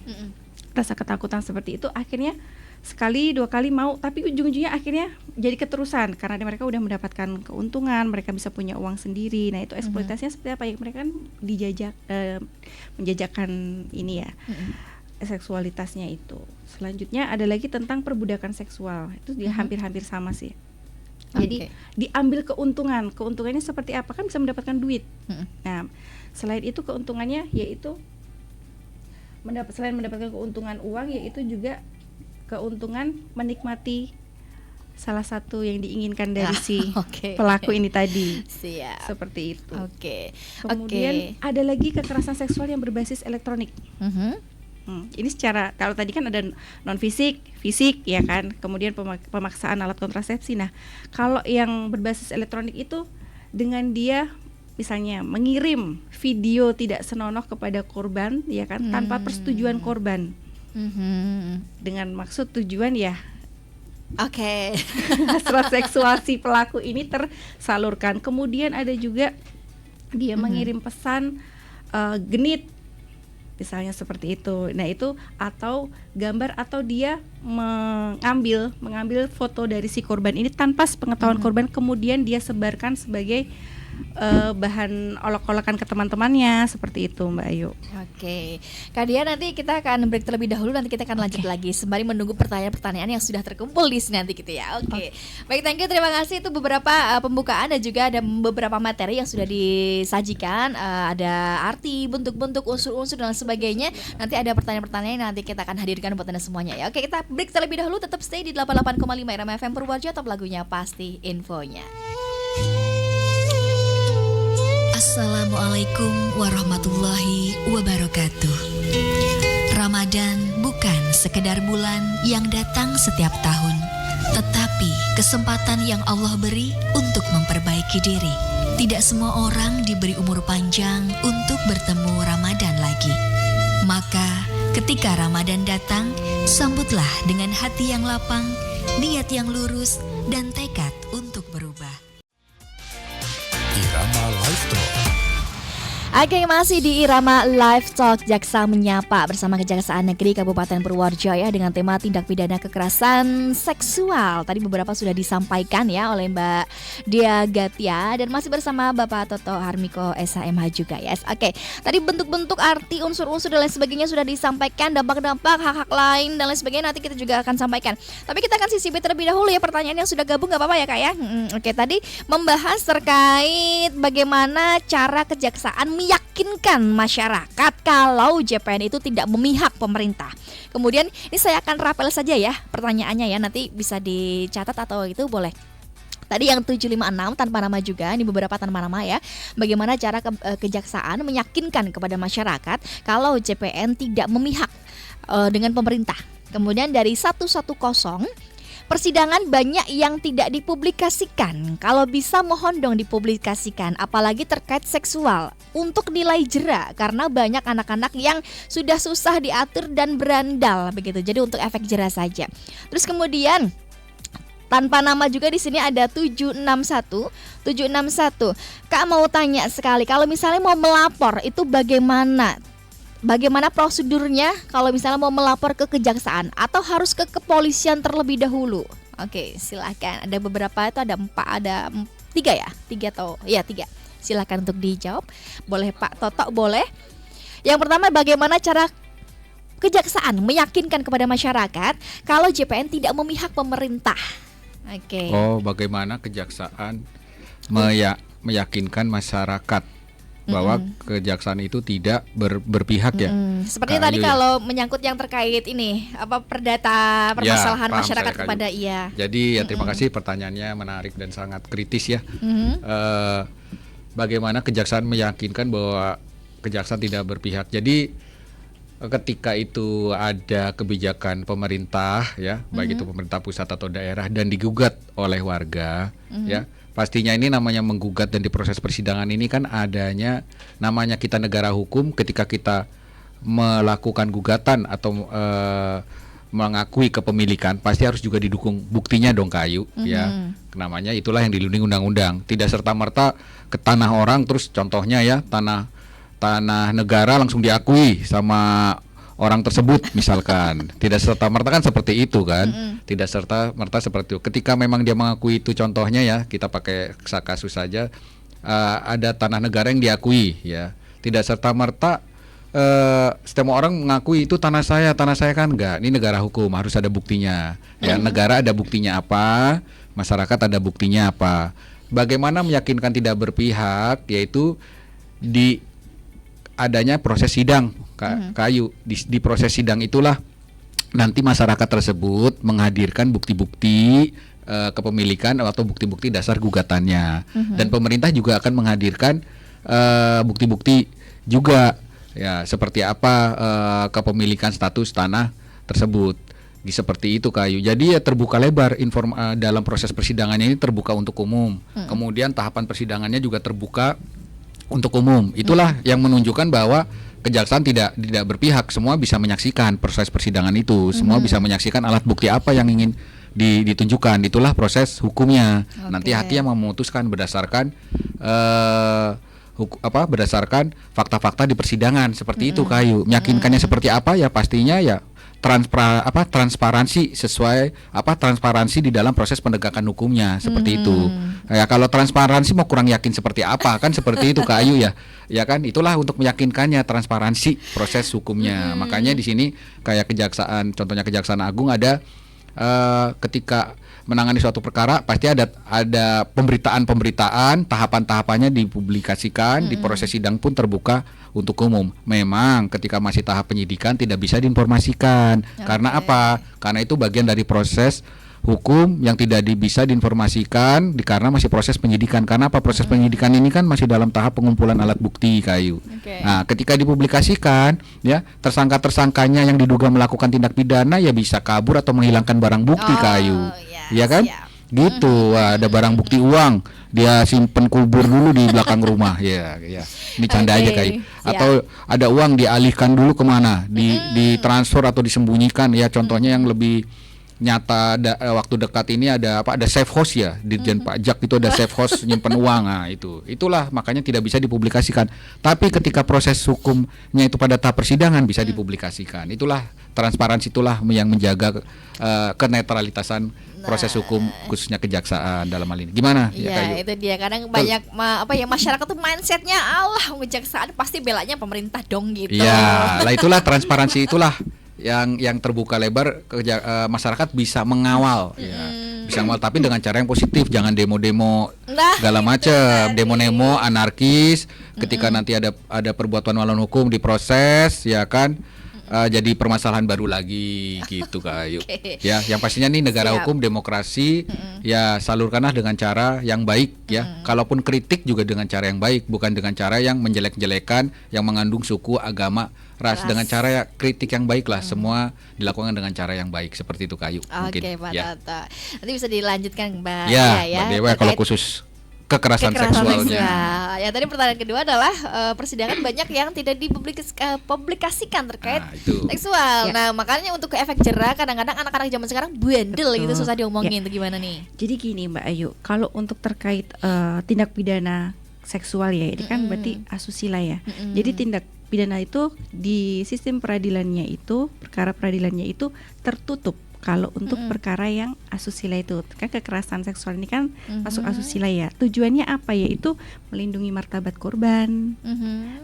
rasa ketakutan seperti itu. Akhirnya sekali dua kali mau, tapi ujung-ujungnya akhirnya jadi keterusan karena mereka udah mendapatkan keuntungan, mereka bisa punya uang sendiri. Nah itu eksploitasinya seperti apa ya, mereka kan menjajakan ini ya, seksualitasnya itu. Selanjutnya ada lagi tentang perbudakan seksual, itu dia hampir-hampir sama sih. Jadi diambil keuntungannya seperti apa, kan bisa mendapatkan duit. Nah selain itu keuntungannya yaitu selain mendapatkan keuntungan uang, yaitu juga keuntungan menikmati salah satu yang diinginkan dari si pelaku ini tadi. Siap. Seperti itu. Kemudian ada lagi kekerasan seksual yang berbasis elektronik. Ini secara, kalau tadi kan ada non fisik ya kan, kemudian pemaksaan alat kontrasepsi. Nah kalau yang berbasis elektronik itu dengan dia misalnya mengirim video tidak senonoh kepada korban ya kan, tanpa persetujuan korban, dengan maksud tujuan ya hasrat seksual si pelaku ini tersalurkan. Kemudian ada juga dia mengirim pesan genit misalnya seperti itu. Nah itu, atau gambar, atau dia mengambil foto dari si korban ini tanpa sepengetahuan korban, kemudian dia sebarkan sebagai bahan olok-olokan ke teman-temannya, seperti itu Mbak Ayu. Kak Dia, nanti kita akan break terlebih dahulu, nanti kita akan lanjut lagi sembari menunggu pertanyaan-pertanyaan yang sudah terkumpul di sini nanti gitu ya. Baik, thank you, terima kasih. Itu beberapa pembukaan dan juga ada beberapa materi yang sudah disajikan, ada arti, bentuk-bentuk, unsur-unsur dan sebagainya. Nanti ada pertanyaan-pertanyaan yang nanti kita akan hadirkan buat Anda semuanya ya. Kita break terlebih dahulu, tetap stay di 88,5 Irama FM Purworejo, atau lagunya pasti infonya. Assalamualaikum warahmatullahi wabarakatuh. Ramadan bukan sekedar bulan yang datang setiap tahun, tetapi kesempatan yang Allah beri untuk memperbaiki diri. Tidak semua orang diberi umur panjang untuk bertemu Ramadan lagi. Maka ketika Ramadan datang, sambutlah dengan hati yang lapang, niat yang lurus, dan tekad untuk berubah. Irama Live Talk. Masih di Irama Live Talk, Jaksa Menyapa bersama Kejaksaan Negeri Kabupaten Purworejo ya, dengan tema tindak pidana kekerasan seksual. Tadi beberapa sudah disampaikan ya oleh Mbak Dia Gatia, dan masih bersama Bapak Toto Harmiko SHMH juga ya. Tadi bentuk-bentuk, arti, unsur-unsur dan lain sebagainya sudah disampaikan, dampak-dampak, hak-hak lain dan lain sebagainya nanti kita juga akan sampaikan. Tapi kita akan sisipi terlebih dahulu ya pertanyaan yang sudah gabung, gak apa-apa ya Kak ya. Tadi membahas terkait bagaimana cara kejaksaan meyakinkan masyarakat kalau JPN itu tidak memihak pemerintah. Kemudian ini saya akan rapel saja ya pertanyaannya ya, nanti bisa dicatat atau itu boleh. Tadi yang 756 tanpa nama juga, ini beberapa tanpa nama ya. Bagaimana cara kejaksaan meyakinkan kepada masyarakat kalau JPN tidak memihak dengan pemerintah. Kemudian dari 110, persidangan banyak yang tidak dipublikasikan. Kalau bisa mohon dong dipublikasikan, apalagi terkait seksual untuk nilai jera, karena banyak anak-anak yang sudah susah diatur dan berandal begitu. Jadi untuk efek jera saja. Terus kemudian tanpa nama juga di sini ada 761. Kak mau tanya sekali, kalau misalnya mau melapor itu bagaimana? Bagaimana prosedurnya kalau misalnya mau melapor ke kejaksaan atau harus ke kepolisian terlebih dahulu? Oke, silakan. Ada beberapa itu ada 3 ya? 3. Silakan untuk dijawab. Boleh Pak Toto, boleh. Yang pertama, bagaimana cara kejaksaan meyakinkan kepada masyarakat kalau JPN tidak memihak pemerintah? Oke. Oh, bagaimana kejaksaan meyakinkan masyarakat bahwa kejaksaan itu tidak berpihak ya. Seperti tadi kalau menyangkut yang terkait ini perdata permasalahan ya, masyarakat kepada iya. Jadi ya terima kasih, pertanyaannya menarik dan sangat kritis ya. Bagaimana kejaksaan meyakinkan bahwa kejaksaan tidak berpihak. Jadi ketika itu ada kebijakan pemerintah ya, baik itu pemerintah pusat atau daerah dan digugat oleh warga ya, pastinya ini namanya menggugat dan di proses persidangan ini kan adanya namanya kita negara hukum. Ketika kita melakukan gugatan atau mengakui kepemilikan, pasti harus juga didukung buktinya dong Kayu ya. Namanya itulah yang dilindungi undang-undang. Tidak serta-merta ke tanah orang terus contohnya ya tanah negara langsung diakui sama orang tersebut misalkan. Tidak serta-merta kan seperti itu kan. Tidak serta-merta seperti itu. Ketika memang dia mengakui itu, contohnya ya, kita pakai kasus saja, ada tanah negara yang diakui ya. Tidak serta-merta setiap orang mengakui itu tanah saya kan enggak. Ini negara hukum, harus ada buktinya. Ya, negara ada buktinya apa, masyarakat ada buktinya apa. Bagaimana meyakinkan tidak berpihak, yaitu di adanya proses sidang Kayu. Di proses sidang itulah nanti masyarakat tersebut menghadirkan bukti-bukti kepemilikan atau bukti-bukti dasar gugatannya. Dan pemerintah juga akan menghadirkan bukti-bukti juga ya, seperti apa kepemilikan status tanah tersebut. Seperti itu Kayu. Jadi ya terbuka lebar dalam proses persidangannya ini terbuka untuk umum. Kemudian tahapan persidangannya juga terbuka untuk umum. Itulah yang menunjukkan bahwa kejaksaan tidak berpihak. Semua bisa menyaksikan proses persidangan itu. Semua bisa menyaksikan alat bukti apa yang ingin ditunjukkan. Itulah proses hukumnya. Nanti hakim memutuskan berdasarkan berdasarkan fakta-fakta di persidangan. Seperti itu Kayu. Meyakinkannya seperti apa ya, pastinya ya transparansi sesuai transparansi di dalam proses penegakan hukumnya, seperti itu. Ya kalau transparansi mau kurang yakin seperti apa kan, seperti itu Kak Ayu ya. Ya kan, itulah untuk meyakinkannya transparansi proses hukumnya. Makanya di sini kayak kejaksaan, contohnya Kejaksaan Agung ada ketika menangani suatu perkara pasti ada pemberitaan, tahapan-tahapannya dipublikasikan, di proses sidang pun terbuka untuk umum. Memang ketika masih tahap penyidikan tidak bisa diinformasikan. Karena apa? Karena itu bagian dari proses hukum yang tidak bisa diinformasikan karena masih proses penyidikan. Karena apa? Proses penyidikan ini kan masih dalam tahap pengumpulan alat bukti Kayu. Nah, ketika dipublikasikan ya, tersangka-tersangkanya yang diduga melakukan tindak pidana ya bisa kabur atau menghilangkan barang bukti Kayu. Ya kan? Gitu. Wah, ada barang bukti uang, dia simpen kubur dulu di belakang rumah. Ya. Ini canda aja Kayu. Atau ada uang dialihkan dulu kemana? Ditransfer atau disembunyikan ya, contohnya yang lebih nyata waktu dekat ini ada safe house ya, Dirjen Pajak itu ada safe house nyimpen uang. Nah, itulah makanya tidak bisa dipublikasikan. Tapi ketika proses hukumnya itu pada tahap persidangan bisa dipublikasikan. Itulah transparansi, itulah yang menjaga kenetralitasan proses hukum khususnya kejaksaan dalam hal ini. Gimana? Ya itu dia, kadang banyak masyarakat tuh mindsetnya Allah kejaksaan pasti belanya pemerintah dong gitu. Ya, lah itulah transparansi, itulah yang terbuka lebar, masyarakat bisa mengawal bisa mengawal, tapi dengan cara yang positif, jangan demo-demo segala macam, demo-demo anarkis. Ketika nanti ada perbuatan melawan hukum diproses ya kan, jadi permasalahan baru lagi gitu Kak Ayu. Oke. Ya, yang pastinya nih negara Siap. hukum demokrasi ya salurkanlah dengan cara yang baik ya. Kalaupun kritik juga dengan cara yang baik, bukan dengan cara yang menjelek-jelekan, yang mengandung suku, agama, ras. Dengan cara ya, kritik yang baik lah. Semua dilakukan dengan cara yang baik seperti itu Kak Ayu. Oke, Pak ya. Toto. Nanti bisa dilanjutkan Mbak Ya, Dea Mbak Dewa kalau terkait khusus kekerasan seksualnya. seksual. Ya, tadi pertanyaan kedua adalah persidangan banyak yang tidak dipublikasikan terkait Nah, itu. seksual. Ya. Nah, makanya untuk efek jerah kadang-kadang anak-anak zaman sekarang bandel gitu, Betul. susah diomongin. Itu gimana nih? Jadi gini Mbak Ayu, kalau untuk terkait tindak pidana seksual ya, ini kan berarti asusila ya. Jadi tindak pidana itu di sistem peradilannya itu, perkara peradilannya itu tertutup. Kalau untuk perkara yang asusila itu, kan kekerasan seksual ini kan masuk asusila ya. Tujuannya apa? Yaitu melindungi martabat korban.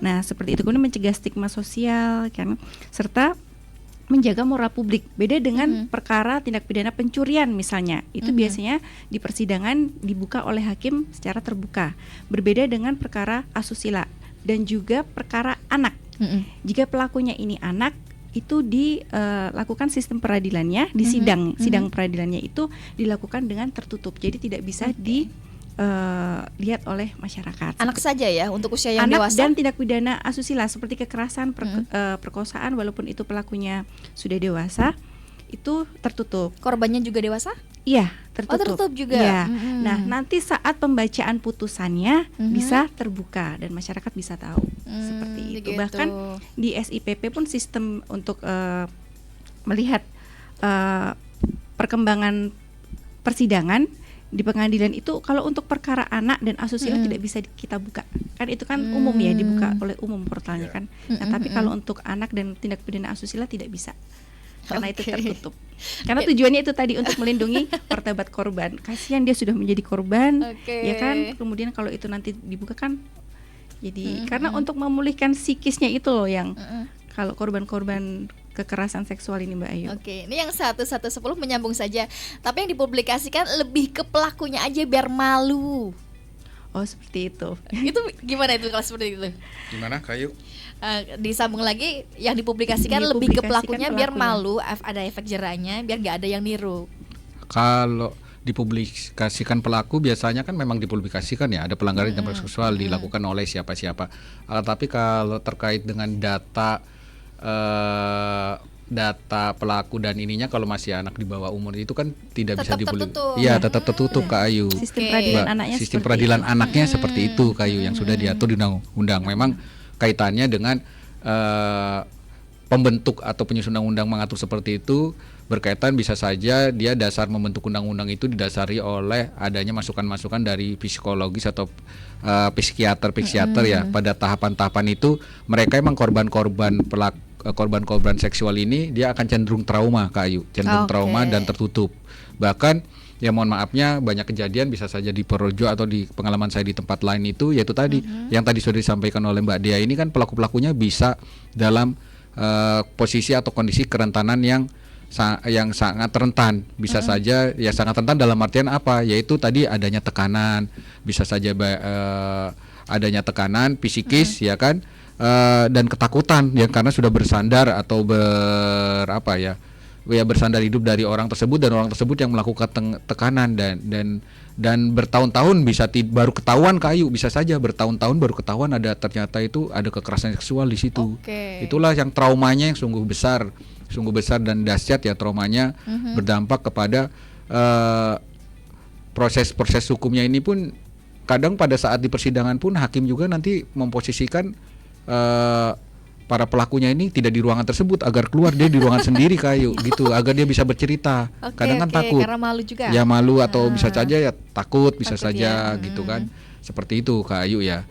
Nah, seperti itu, kemudian mencegah stigma sosial kan, serta menjaga moral publik. Beda dengan perkara tindak pidana pencurian misalnya. Itu biasanya di persidangan dibuka oleh hakim secara terbuka. Berbeda dengan perkara asusila dan juga perkara anak. Jika pelakunya ini anak, itu dilakukan sistem peradilannya di sidang peradilannya itu dilakukan dengan tertutup. Jadi tidak bisa dilihat oleh masyarakat. Anak saja ya untuk usia yang Anak dewasa. dan tindak pidana asusila seperti kekerasan, perkosaan walaupun itu pelakunya sudah dewasa itu tertutup. Korbannya juga dewasa? Iya, Oh, tertutup. tertutup juga. Iya. Nah, nanti saat pembacaan putusannya bisa terbuka dan masyarakat bisa tahu seperti itu. Begitu. Bahkan di SIPP pun sistem untuk melihat perkembangan persidangan di pengadilan itu, kalau untuk perkara anak dan asusila tidak bisa kita buka. Kan itu kan umum ya, dibuka oleh umum portalnya kan. Nah, tapi kalau untuk anak dan tindak pidana asusila tidak bisa. Karena itu Oke. tertutup. Karena tujuannya itu tadi untuk melindungi martabat korban. Kasihan dia sudah menjadi korban, Oke. ya kan? Kemudian kalau itu nanti dibuka kan, jadi karena untuk memulihkan psikisnya itu loh yang kalau korban-korban kekerasan seksual ini Mbak Ayu. Oke, ini yang 1110 menyambung saja. Tapi yang dipublikasikan lebih ke pelakunya aja biar malu. Oh seperti itu. Itu gimana itu kalau seperti itu? Gimana Kak Ayu? Disambung lagi yang dipublikasikan lebih ke pelakunya biar malu, ada efek jerahnya, biar nggak ada yang niru. Kalau dipublikasikan pelaku biasanya kan memang dipublikasikan ya, ada pelanggaran tindak pidana seksual dilakukan oleh siapa-siapa. Tapi kalau terkait dengan data pelaku dan ininya, kalau masih anak di bawah umur itu kan tidak bisa Tetap tertutup. Iya, tetap tertutup Kak Ayu. Sistem Oke. peradilan Mbak, anaknya sistem seperti peradilan itu. anaknya seperti itu Kak Ayu, yang sudah diatur di undang-undang. Memang kaitannya dengan pembentuk atau penyusun undang-undang mengatur seperti itu, berkaitan bisa saja dia dasar membentuk undang-undang itu didasari oleh adanya masukan-masukan dari psikologis atau psikiater ya. Pada tahapan-tahapan itu mereka emang korban-korban seksual ini dia akan cenderung trauma Kak Ayu, cenderung trauma dan tertutup. Bahkan ya mohon maafnya banyak kejadian bisa saja di Projo atau di pengalaman saya di tempat lain itu, yaitu tadi yang tadi sudah disampaikan oleh Mbak Dea, ini kan pelaku-pelakunya bisa dalam posisi atau kondisi kerentanan yang sangat rentan, bisa saja ya sangat rentan dalam artian apa, yaitu tadi adanya tekanan, bisa saja adanya tekanan psikis ya kan, dan ketakutan ya karena sudah bersandar atau bersandar hidup dari orang tersebut, dan orang tersebut yang melakukan tekanan dan bertahun-tahun baru ketahuan Kak Ayu, bisa saja bertahun-tahun baru ketahuan ada ternyata itu ada kekerasan seksual di situ. Itulah yang traumanya yang sungguh besar dan dahsyat ya, traumanya berdampak kepada proses hukumnya ini pun kadang pada saat di persidangan pun hakim juga nanti memposisikan para pelakunya ini tidak di ruangan tersebut, agar keluar dia di ruangan sendiri Kayu gitu, agar dia bisa bercerita. Kadang kan takut. Karena malu juga. Ya malu atau bisa saja ya takut, bisa saja ya. gitu kan. Seperti itu Kayu ya.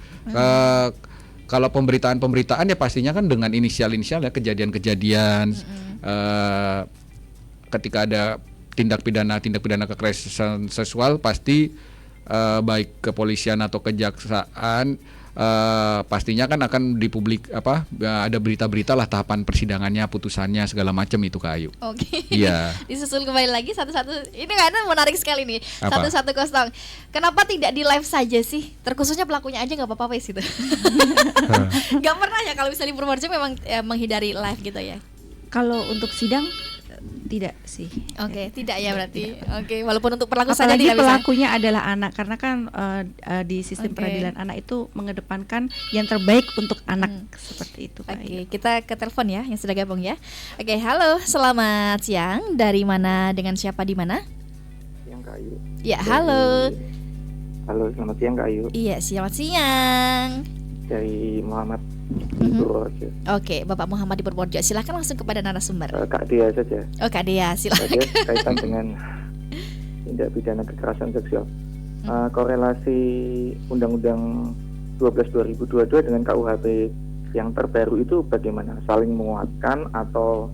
Kalau pemberitaan ya pastinya kan dengan inisial-inisial ya, kejadian-kejadian ketika ada tindak pidana kekerasan seksual pasti baik kepolisian atau kejaksaan pastinya kan akan dipublik ada berita-berita lah tahapan persidangannya, putusannya segala macam itu Kak Ayu. Oke. Iya. Disusul kembali lagi satu-satu. Ini kayaknya menarik sekali nih. Apa? 110. Kenapa tidak di live saja sih? Terkhususnya pelakunya aja nggak apa-apa wes gitu. Nggak pernah ya kalau misalnya Purworejo memang menghindari live gitu ya. Kalau untuk sidang tidak sih. Oke, tidak ya berarti. Oke, walaupun untuk perlaku saja Apalagi tidak bisa. pelakunya adalah anak, karena kan di sistem Oke. peradilan anak itu mengedepankan yang terbaik untuk anak, seperti itu Pak Ayu. Oke, kita ke telepon ya yang sudah gabung ya. Oke, halo, selamat siang. Dari mana, dengan siapa, di mana? Siang Kak Ayu. Ya, halo. Halo, selamat siang Kak Ayu. Iya, selamat siang. Dari Muhammad di Purworejo. Oke, Bapak Muhammad di Purworejo. Silakan langsung kepada narasumber. Kak Dia saja. Oh, Kak Dea, Kak silakan. Dia kaitan dengan tindak pidana kekerasan seksual. Korelasi Undang-Undang 12 2022 dengan KUHP yang terbaru itu bagaimana? Saling menguatkan atau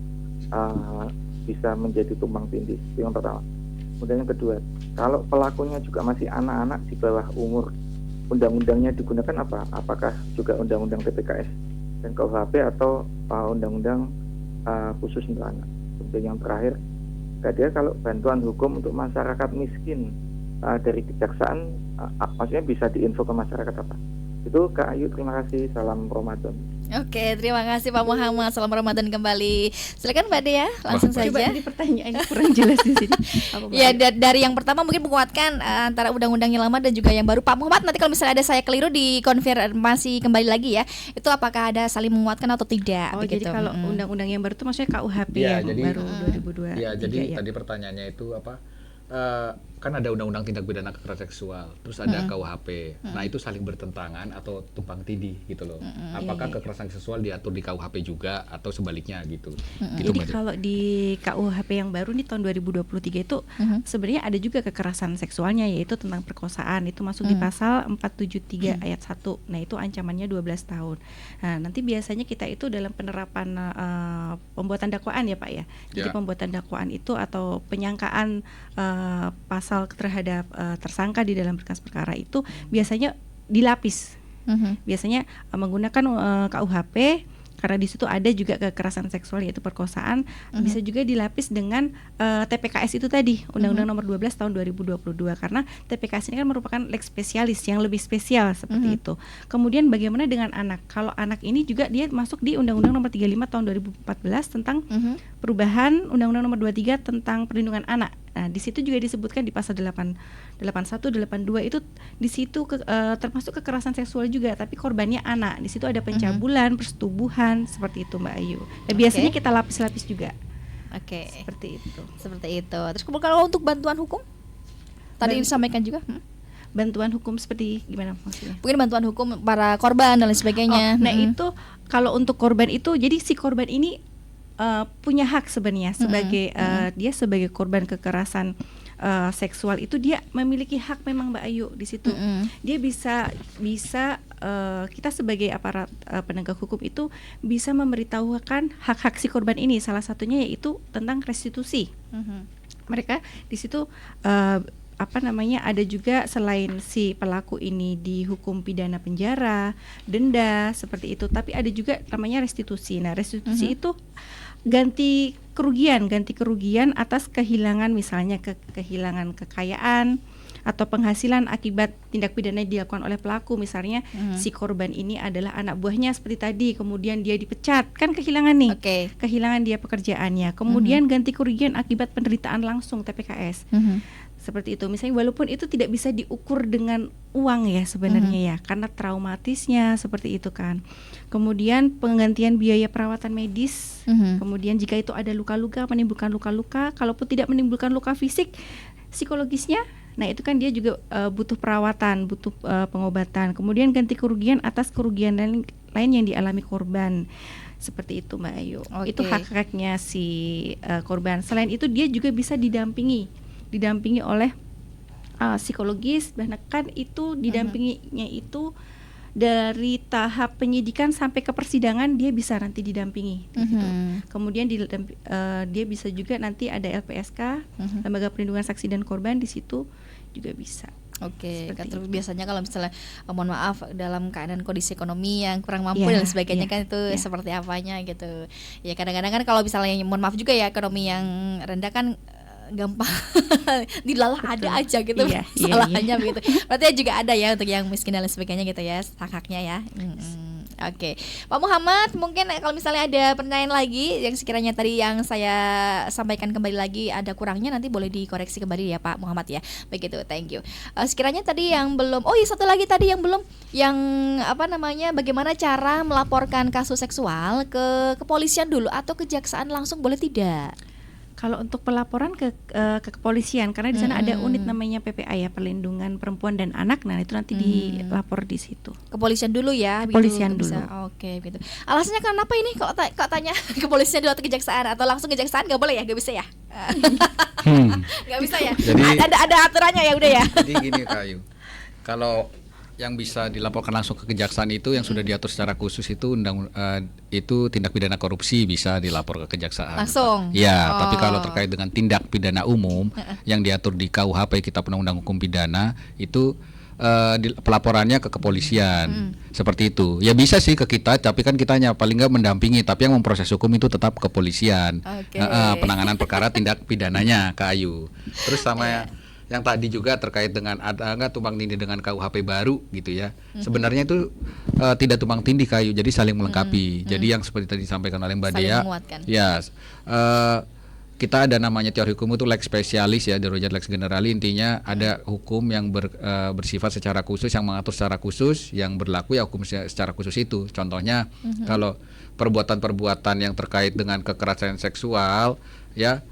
bisa menjadi tumpang tindih? Itu yang pertama. Kemudian yang kedua, kalau pelakunya juga masih anak-anak di bawah umur, undang-undangnya digunakan apa? Apakah juga undang-undang TPKS dan KUHP atau undang-undang khusus untuk anak? Kemudian yang terakhir, Kak, kalau bantuan hukum untuk masyarakat miskin dari kejaksaan, maksudnya bisa diinfo ke masyarakat apa? Itu Kak Ayu, terima kasih. Salam Ramadan. Oke, terima kasih Pak Muhammad. Salam Ramadan kembali. Silakan Mbak Dea, langsung Baik. Coba saja. ini pertanyaannya kurang jelas di sini. Apa, Pak Ya, Ayu? dari yang pertama mungkin menguatkan antara undang-undang yang lama dan juga yang baru. Pak Muhammad, nanti kalau misalnya ada saya keliru dikonfirmasi kembali lagi ya. Itu apakah ada saling menguatkan atau tidak? Oh, begitu. jadi kalau undang-undang yang baru itu maksudnya KUHP Ya, yang jadi- baru 2002. Ya, jadi tadi pertanyaannya itu apa? Kan ada undang-undang tindak pidana kekerasan seksual, terus ada KUHP. Nah, itu saling bertentangan atau tumpang tindih gitu loh. Apakah kekerasan seksual diatur di KUHP juga atau sebaliknya gitu? Gitu, Jadi Mbak. kalau di KUHP yang baru nih tahun 2023 itu sebenarnya ada juga kekerasan seksualnya, yaitu tentang perkosaan. Itu masuk di pasal 473 ayat 1. Nah, itu ancamannya 12 tahun. Nah, nanti biasanya kita itu dalam penerapan pembuatan dakwaan ya Pak ya. Jadi Ya. pembuatan dakwaan itu atau penyangkaan pasal terhadap tersangka di dalam berkas perkara itu biasanya dilapis. Biasanya menggunakan KUHP, karena di situ ada juga kekerasan seksual yaitu perkosaan, bisa juga dilapis dengan TPKS itu tadi, Undang-Undang Nomor 12 tahun 2022, karena TPKS ini kan merupakan lex spesialis yang lebih spesial seperti itu. Kemudian bagaimana dengan anak? Kalau anak ini juga dia masuk di Undang-Undang Nomor 35 tahun 2014 tentang perubahan Undang-Undang Nomor 23 tentang perlindungan anak. Nah, di situ juga disebutkan di pasal 81, 82 itu di situ termasuk kekerasan seksual juga, tapi korbannya anak. Di situ ada pencabulan, persetubuhan, seperti itu Mbak Ayu. Nah, biasanya kita lapis-lapis juga. Oke. Seperti itu. Seperti itu. Terus kalau untuk bantuan hukum? Tadi disampaikan juga. Bantuan hukum seperti gimana maksudnya? Mungkin bantuan hukum para korban dan lain sebagainya. Nah, itu kalau untuk korban itu, jadi si korban ini punya hak sebenarnya sebagai dia sebagai korban kekerasan seksual itu dia memiliki hak memang Mbak Ayu di situ. Dia bisa kita sebagai aparat penegak hukum itu bisa memberitahukan hak-hak si korban ini. Salah satunya yaitu tentang restitusi. Mereka di situ ada juga selain si pelaku ini dihukum pidana penjara, denda seperti itu, tapi ada juga namanya restitusi. Nah, restitusi itu ganti kerugian atas kehilangan, misalnya kehilangan kekayaan atau penghasilan akibat tindak pidana yang dilakukan oleh pelaku. Misalnya si korban ini adalah anak buahnya seperti tadi, kemudian dia dipecat, kan kehilangan nih, kehilangan dia pekerjaannya. Kemudian ganti kerugian akibat penderitaan langsung TPKS. Seperti itu. Misalnya walaupun itu tidak bisa diukur dengan uang ya sebenarnya ya, karena traumatisnya seperti itu kan. Kemudian penggantian biaya perawatan medis. Kemudian jika itu ada luka-luka, menimbulkan luka-luka, kalaupun tidak menimbulkan luka fisik, psikologisnya, nah itu kan dia juga butuh perawatan, butuh pengobatan. Kemudian ganti kerugian atas kerugian lain yang dialami korban. Seperti itu Mbak Ayu. Itu hak-haknya si korban. Selain itu dia juga bisa didampingi oleh psikologis, bahkan itu didampinginya itu dari tahap penyidikan sampai ke persidangan dia bisa nanti didampingi di situ. Kemudian dia bisa juga nanti ada LPSK, Lembaga Perlindungan Saksi dan Korban, di situ juga bisa. Oke, terus biasanya kalau misalnya mohon maaf dalam keadaan kondisi ekonomi yang kurang mampu dan sebagainya kan itu seperti apanya gitu. Ya kadang-kadang kan kalau misalnya mohon maaf juga ya ekonomi yang rendah kan gampang dilalah ada aja gitu salahnya begitu. Berarti juga ada ya untuk yang miskin dan lain sebagainya gitu ya, hak-haknya ya. Oke, Pak Muhammad, mungkin kalau misalnya ada pertanyaan lagi yang sekiranya tadi yang saya sampaikan kembali lagi ada kurangnya, nanti boleh dikoreksi kembali ya Pak Muhammad ya. Begitu, thank you. Sekiranya tadi yang belum, oh iya satu lagi tadi yang belum, yang apa namanya, bagaimana cara melaporkan kasus seksual ke kepolisian dulu atau kejaksaan langsung, boleh tidak? Kalau untuk pelaporan ke kepolisian, karena di sana ada unit namanya PPA ya, Perlindungan Perempuan dan Anak. Nah itu nanti dilapor di situ. Kepolisian dulu ya. Kepolisian dulu. Oke, gitu. Alasannya kenapa ini? Kok tanya kepolisian dulu atau kejaksaan, atau langsung kejaksaan? Nggak boleh ya? Nggak bisa ya? Nggak bisa ya? Jadi, ada aturannya ya, udah ya. Jadi gini Kayu, kalau yang bisa dilaporkan langsung ke kejaksaan itu yang sudah diatur secara khusus itu itu tindak pidana korupsi bisa dilapor ke kejaksaan langsung. Ya, tapi kalau terkait dengan tindak pidana umum yang diatur di KUHP, Kitab Undang-Undang Hukum Pidana, itu pelaporannya ke kepolisian. Seperti itu. Ya bisa sih ke kita, tapi kan kitanya paling nggak mendampingi, tapi yang memproses hukum itu tetap kepolisian. Penanganan perkara tindak pidananya ke Ayu. Terus sama yang tadi juga terkait dengan ada nggak tumpang tindih dengan KUHP baru gitu ya. Sebenarnya itu tidak tumpang tindih Kayu, jadi saling melengkapi. Jadi yang seperti tadi disampaikan oleh Mbak Dea, ya kita ada namanya teori hukum itu lex specialis ya, derajat lex generali. Intinya ada hukum yang bersifat secara khusus, yang mengatur secara khusus, yang berlaku ya hukum secara khusus itu. Contohnya kalau perbuatan-perbuatan yang terkait dengan kekerasan seksual ya,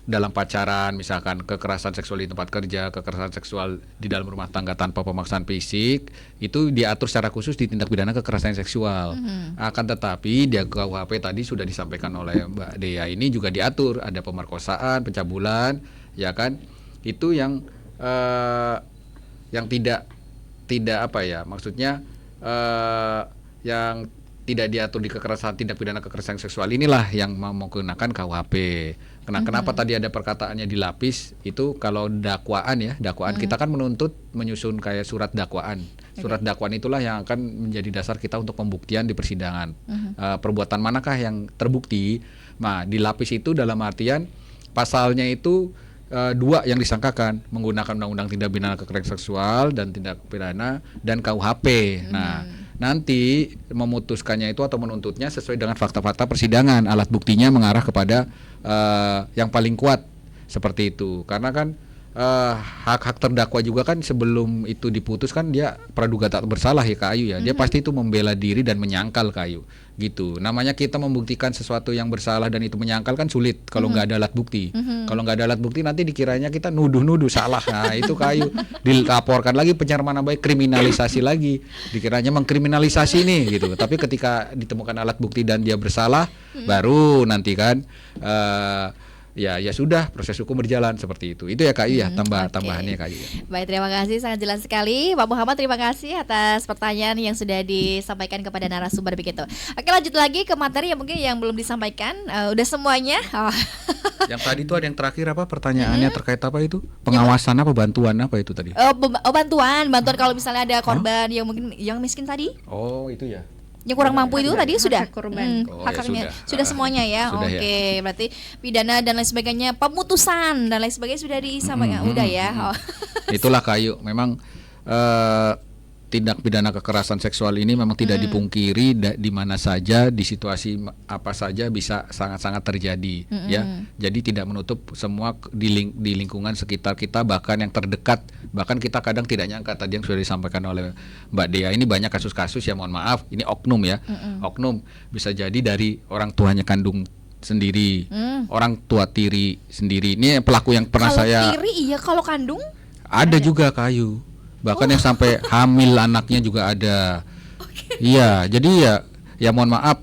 dalam pacaran, misalkan kekerasan seksual di tempat kerja, kekerasan seksual di dalam rumah tangga tanpa pemaksaan fisik, itu diatur secara khusus di tindak pidana kekerasan seksual. Akan tetapi di KUHP tadi sudah disampaikan oleh Mbak Dea, ini juga diatur ada pemerkosaan, pencabulan, ya kan? Itu yang tidak apa ya? Maksudnya yang tidak diatur di tindak pidana kekerasan seksual inilah yang menggunakan KUHP. Kenapa tadi ada perkataannya dilapis? Itu kalau dakwaan kita kan menyusun kayak surat dakwaan. Surat dakwaan itulah yang akan menjadi dasar kita untuk pembuktian di persidangan. Perbuatan manakah yang terbukti? Nah, dilapis itu dalam artian pasalnya itu dua yang disangkakan, menggunakan undang-undang tindak pidana kekerasan seksual dan tindak pidana dan KUHP. Nah, nanti memutuskannya itu atau menuntutnya sesuai dengan fakta-fakta persidangan, alat buktinya mengarah kepada yang paling kuat seperti itu. Karena kan hak-hak terdakwa juga kan sebelum itu diputuskan dia praduga tak bersalah ya Kak Ayu ya. Dia pasti itu membela diri dan menyangkal Kak Ayu gitu. Namanya kita membuktikan sesuatu yang bersalah dan itu menyangkal kan sulit kalau nggak ada alat bukti. Kalau nggak ada alat bukti nanti dikiranya kita nuduh-nuduh salah. Nah itu Kak Ayu dilaporkan lagi pencemaran nama baik, kriminalisasi lagi. Dikiranya mengkriminalisasi nih gitu. Tapi ketika ditemukan alat bukti dan dia bersalah, baru nanti kan ya sudah proses hukum berjalan seperti itu. Itu ya Kak Ayu ya, tambahannya Kak Ayu. Baik, terima kasih, sangat jelas sekali Pak Muhammad. Terima kasih atas pertanyaan yang sudah disampaikan kepada narasumber begitu. Oke, lanjut lagi ke materi yang mungkin yang belum disampaikan. Udah semuanya. Yang tadi itu ada yang terakhir apa pertanyaannya terkait apa itu? Pengawasan apa, bantuan apa itu tadi? Bantuan kalau misalnya ada korban yang mungkin yang miskin tadi. Oh, itu ya. Yang kurang mampu itu tadi sudah korban. Hak-haknya sudah semuanya ya. Oke, berarti pidana dan lain sebagainya, pemutusan dan lain sebagainya sudah disampaikan. Udah ya. Itulah Kak Ayu, memang tindak pidana kekerasan seksual ini memang tidak dipungkiri di mana saja, di situasi apa saja bisa sangat-sangat terjadi ya. Jadi tidak menutup semua di lingkungan sekitar kita, bahkan yang terdekat. Bahkan kita kadang tidak nyangka tadi yang sudah disampaikan oleh Mbak Dea, ini banyak kasus-kasus ya, mohon maaf, ini oknum ya. Oknum bisa jadi dari orang tuanya kandung sendiri, orang tua tiri sendiri. Ini pelaku yang pernah kalau saya tiri iya, kalau kandung ada juga Kak Ayu. Bahkan yang sampai hamil anaknya juga ada. Iya, jadi ya mohon maaf,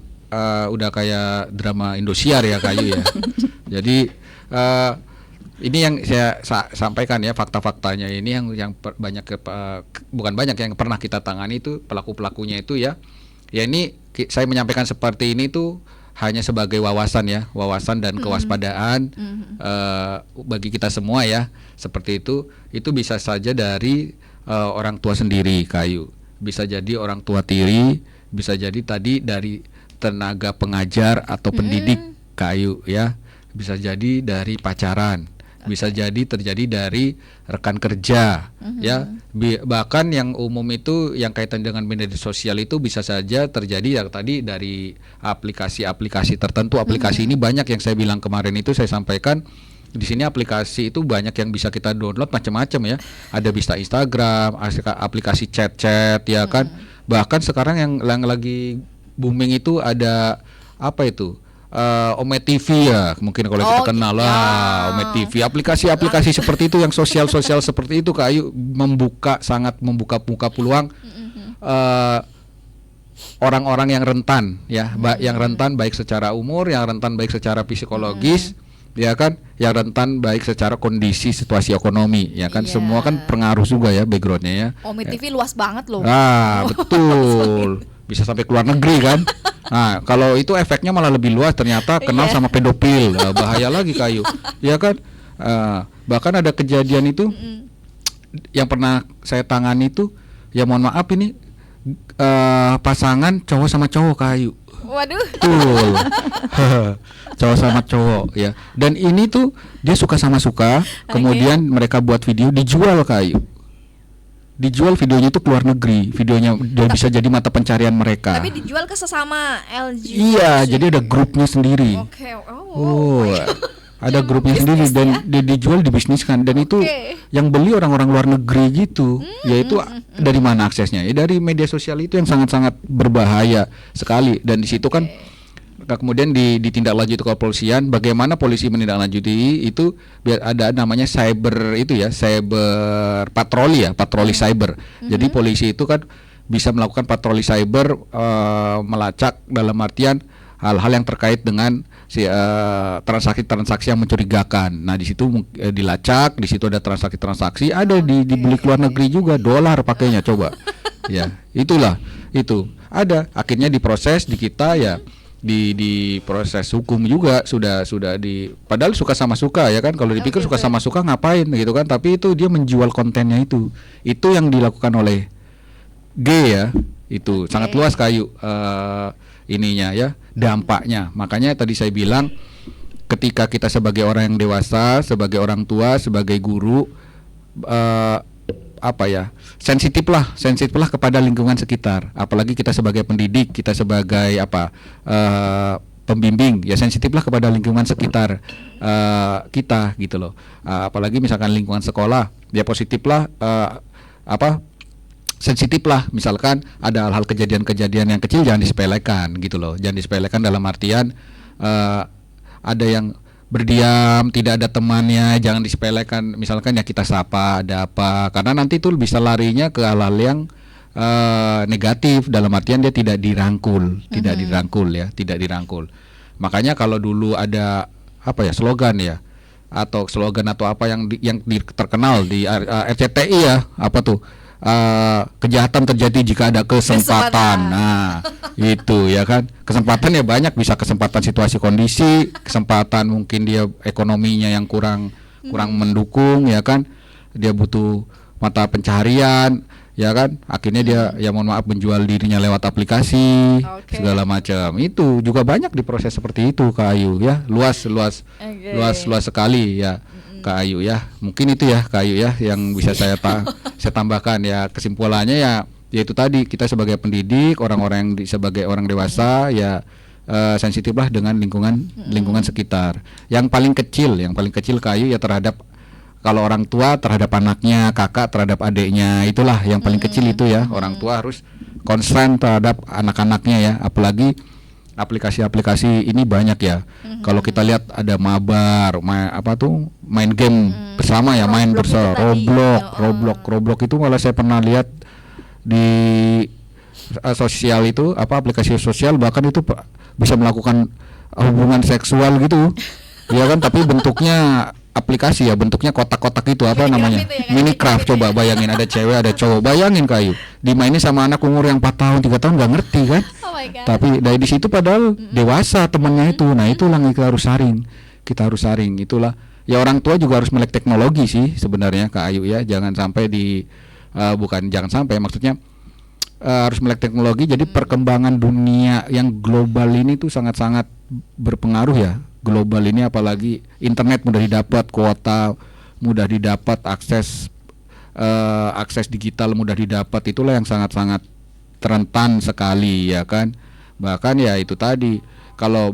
udah kayak drama Indosiar ya Kak Ayu ya. Jadi ini yang saya sampaikan ya, fakta-faktanya ini yang bukan banyak yang pernah kita tangani itu pelaku-pelakunya itu ya. Ya ini saya menyampaikan seperti ini tuh hanya sebagai wawasan dan kewaspadaan bagi kita semua ya. Seperti itu bisa saja dari orang tua sendiri Kak Ayu, bisa jadi orang tua tiri, bisa jadi tadi dari tenaga pengajar atau pendidik Kak Ayu ya, bisa jadi dari pacaran, bisa jadi terjadi dari rekan kerja, ya. Bahkan yang umum itu yang kaitan dengan media sosial itu bisa saja terjadi yang tadi dari aplikasi-aplikasi tertentu. Aplikasi ini banyak yang saya bilang kemarin itu saya sampaikan. Di sini aplikasi itu banyak yang bisa kita download macam-macam ya. Ada bisa Instagram, aplikasi chat-chat ya kan. Bahkan sekarang yang lagi booming itu ada apa itu? Ome TV ya, mungkin kalau kita kenal lah Ome TV. Aplikasi-aplikasi seperti itu yang sosial-sosial seperti itu Kak Ayu sangat membuka peluang orang-orang yang rentan ya, yang rentan baik secara umur, yang rentan baik secara psikologis. Ya kan, yang rentan baik secara kondisi situasi ekonomi, ya kan, semua kan pengaruh juga ya backgroundnya ya. Ome TV luas banget loh. Betul, bisa sampai keluar negeri kan. Nah, kalau itu efeknya malah lebih luas, ternyata kenal sama pedofil, bahaya lagi Kayu, ya kan. Bahkan ada kejadian itu yang pernah saya tangani itu, ya mohon maaf ini pasangan cowok sama cowok Kayu. Waduh. Betul. Cowok sama cowok ya. Dan ini tuh dia suka sama suka, kemudian mereka buat video dijual Kayu. Dijual videonya itu keluar negeri. Videonya dia bisa jadi mata pencarian mereka. Tapi dijual ke sesama LG. Iya, jadi ada grupnya sendiri. Oke. Ada grupnya sendiri dan dia dijual, dibisniskan, dan itu yang beli orang-orang luar negeri gitu. Yaitu dari mana aksesnya? Ya dari media sosial itu yang sangat-sangat berbahaya sekali. Dan di situ kan kemudian ditindaklanjuti kepolisian. Bagaimana polisi menindaklanjuti itu? Biar ada namanya cyber itu ya, cyber patroli ya, patroli cyber. Jadi polisi itu kan bisa melakukan patroli cyber, melacak dalam artian hal-hal yang terkait dengan transaksi-transaksi yang mencurigakan. Nah, di situ dilacak, di situ ada transaksi-transaksi, ada dibeli ke luar negeri juga, dolar pakainya coba. Ya, itulah itu. Ada, akhirnya diproses di kita ya, di proses hukum juga sudah padahal suka sama suka ya kan. Kalau dipikir suka sama suka ngapain gitu kan, tapi itu dia menjual kontennya itu. Itu yang dilakukan oleh G ya. Itu sangat luas Kayu ininya ya, dampaknya. Makanya tadi saya bilang ketika kita sebagai orang yang dewasa, sebagai orang tua, sebagai guru, sensitiflah kepada lingkungan sekitar. Apalagi kita sebagai pendidik, kita sebagai pembimbing, ya sensitiflah kepada lingkungan sekitar kita gitu loh. Apalagi misalkan lingkungan sekolah, ya positiflah sensitiflah, misalkan ada hal-hal kejadian-kejadian yang kecil jangan disepelekan gitu loh. Jangan disepelekan dalam artian ada yang berdiam, tidak ada temannya, jangan disepelekan. Misalkan ya kita sapa, ada apa, karena nanti tuh bisa larinya ke hal-hal yang negatif, dalam artian dia tidak dirangkul, tidak dirangkul. Makanya kalau dulu ada slogan ya, atau slogan atau apa yang terkenal di RCTI ya, apa tuh? Kejahatan terjadi jika ada kesempatan. Nah, itu ya kan. Kesempatan ya banyak, bisa kesempatan situasi kondisi, kesempatan mungkin dia ekonominya yang kurang mendukung ya kan. Dia butuh mata pencaharian ya kan. Akhirnya dia ya mohon maaf menjual dirinya lewat aplikasi segala macam. Itu juga banyak diproses seperti itu Kak Ayu ya. Luas sekali ya. Kak Ayu ya, mungkin itu ya Kak Ayu ya yang bisa saya tambahkan ya. Kesimpulannya ya itu tadi, kita sebagai pendidik, orang-orang yang sebagai orang dewasa ya sensitiflah dengan lingkungan sekitar. Yang paling kecil Kak Ayu ya terhadap, kalau orang tua terhadap anaknya, kakak terhadap adiknya, itulah yang paling kecil itu ya. Orang tua harus concern terhadap anak-anaknya ya, apalagi aplikasi-aplikasi ini banyak ya. Kalau kita lihat ada mabar, main game bersama ya, main bersama, Roblox itu malah saya pernah lihat di sosial itu, aplikasi sosial, bahkan itu bisa melakukan hubungan seksual gitu. Ya kan, tapi bentuknya aplikasi ya, bentuknya kotak-kotak itu namanya? Minecraft. Coba bayangin, ada cewek ada cowok. Bayangin Kayu, dimainin sama anak umur yang 4 tahun, 3 tahun nggak ngerti kan? Tapi dari di situ padahal dewasa temannya itu. Nah, itulah yang kita harus saring. Itulah ya, orang tua juga harus melek teknologi sih sebenarnya Kak Ayu ya. Jangan sampai maksudnya harus melek teknologi. Jadi perkembangan dunia yang global ini tuh sangat-sangat berpengaruh ya global ini, apalagi internet mudah didapat, kuota mudah didapat, akses digital mudah didapat, itulah yang sangat-sangat rentan sekali ya kan. Bahkan ya itu tadi, kalau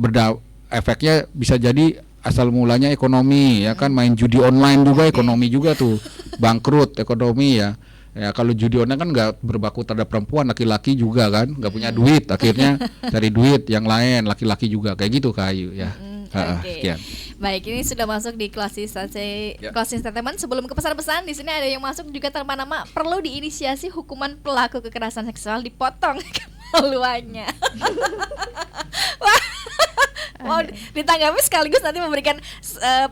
efeknya bisa jadi asal mulanya ekonomi ya kan, main judi online juga ekonomi juga tuh, bangkrut ekonomi ya. Ya kalau judi online kan nggak berbaku terhadap perempuan, laki-laki juga kan nggak punya duit, akhirnya cari duit yang lain, laki-laki juga kayak gitu Kayu ya. Oke. Baik, ini sudah masuk di closing statement. Sebelum ke pesan-pesan, di sini ada yang masuk juga tanpa nama, perlu diinisiasi hukuman pelaku kekerasan seksual, dipotong kemaluannya. Mau ditanggapi sekaligus nanti memberikan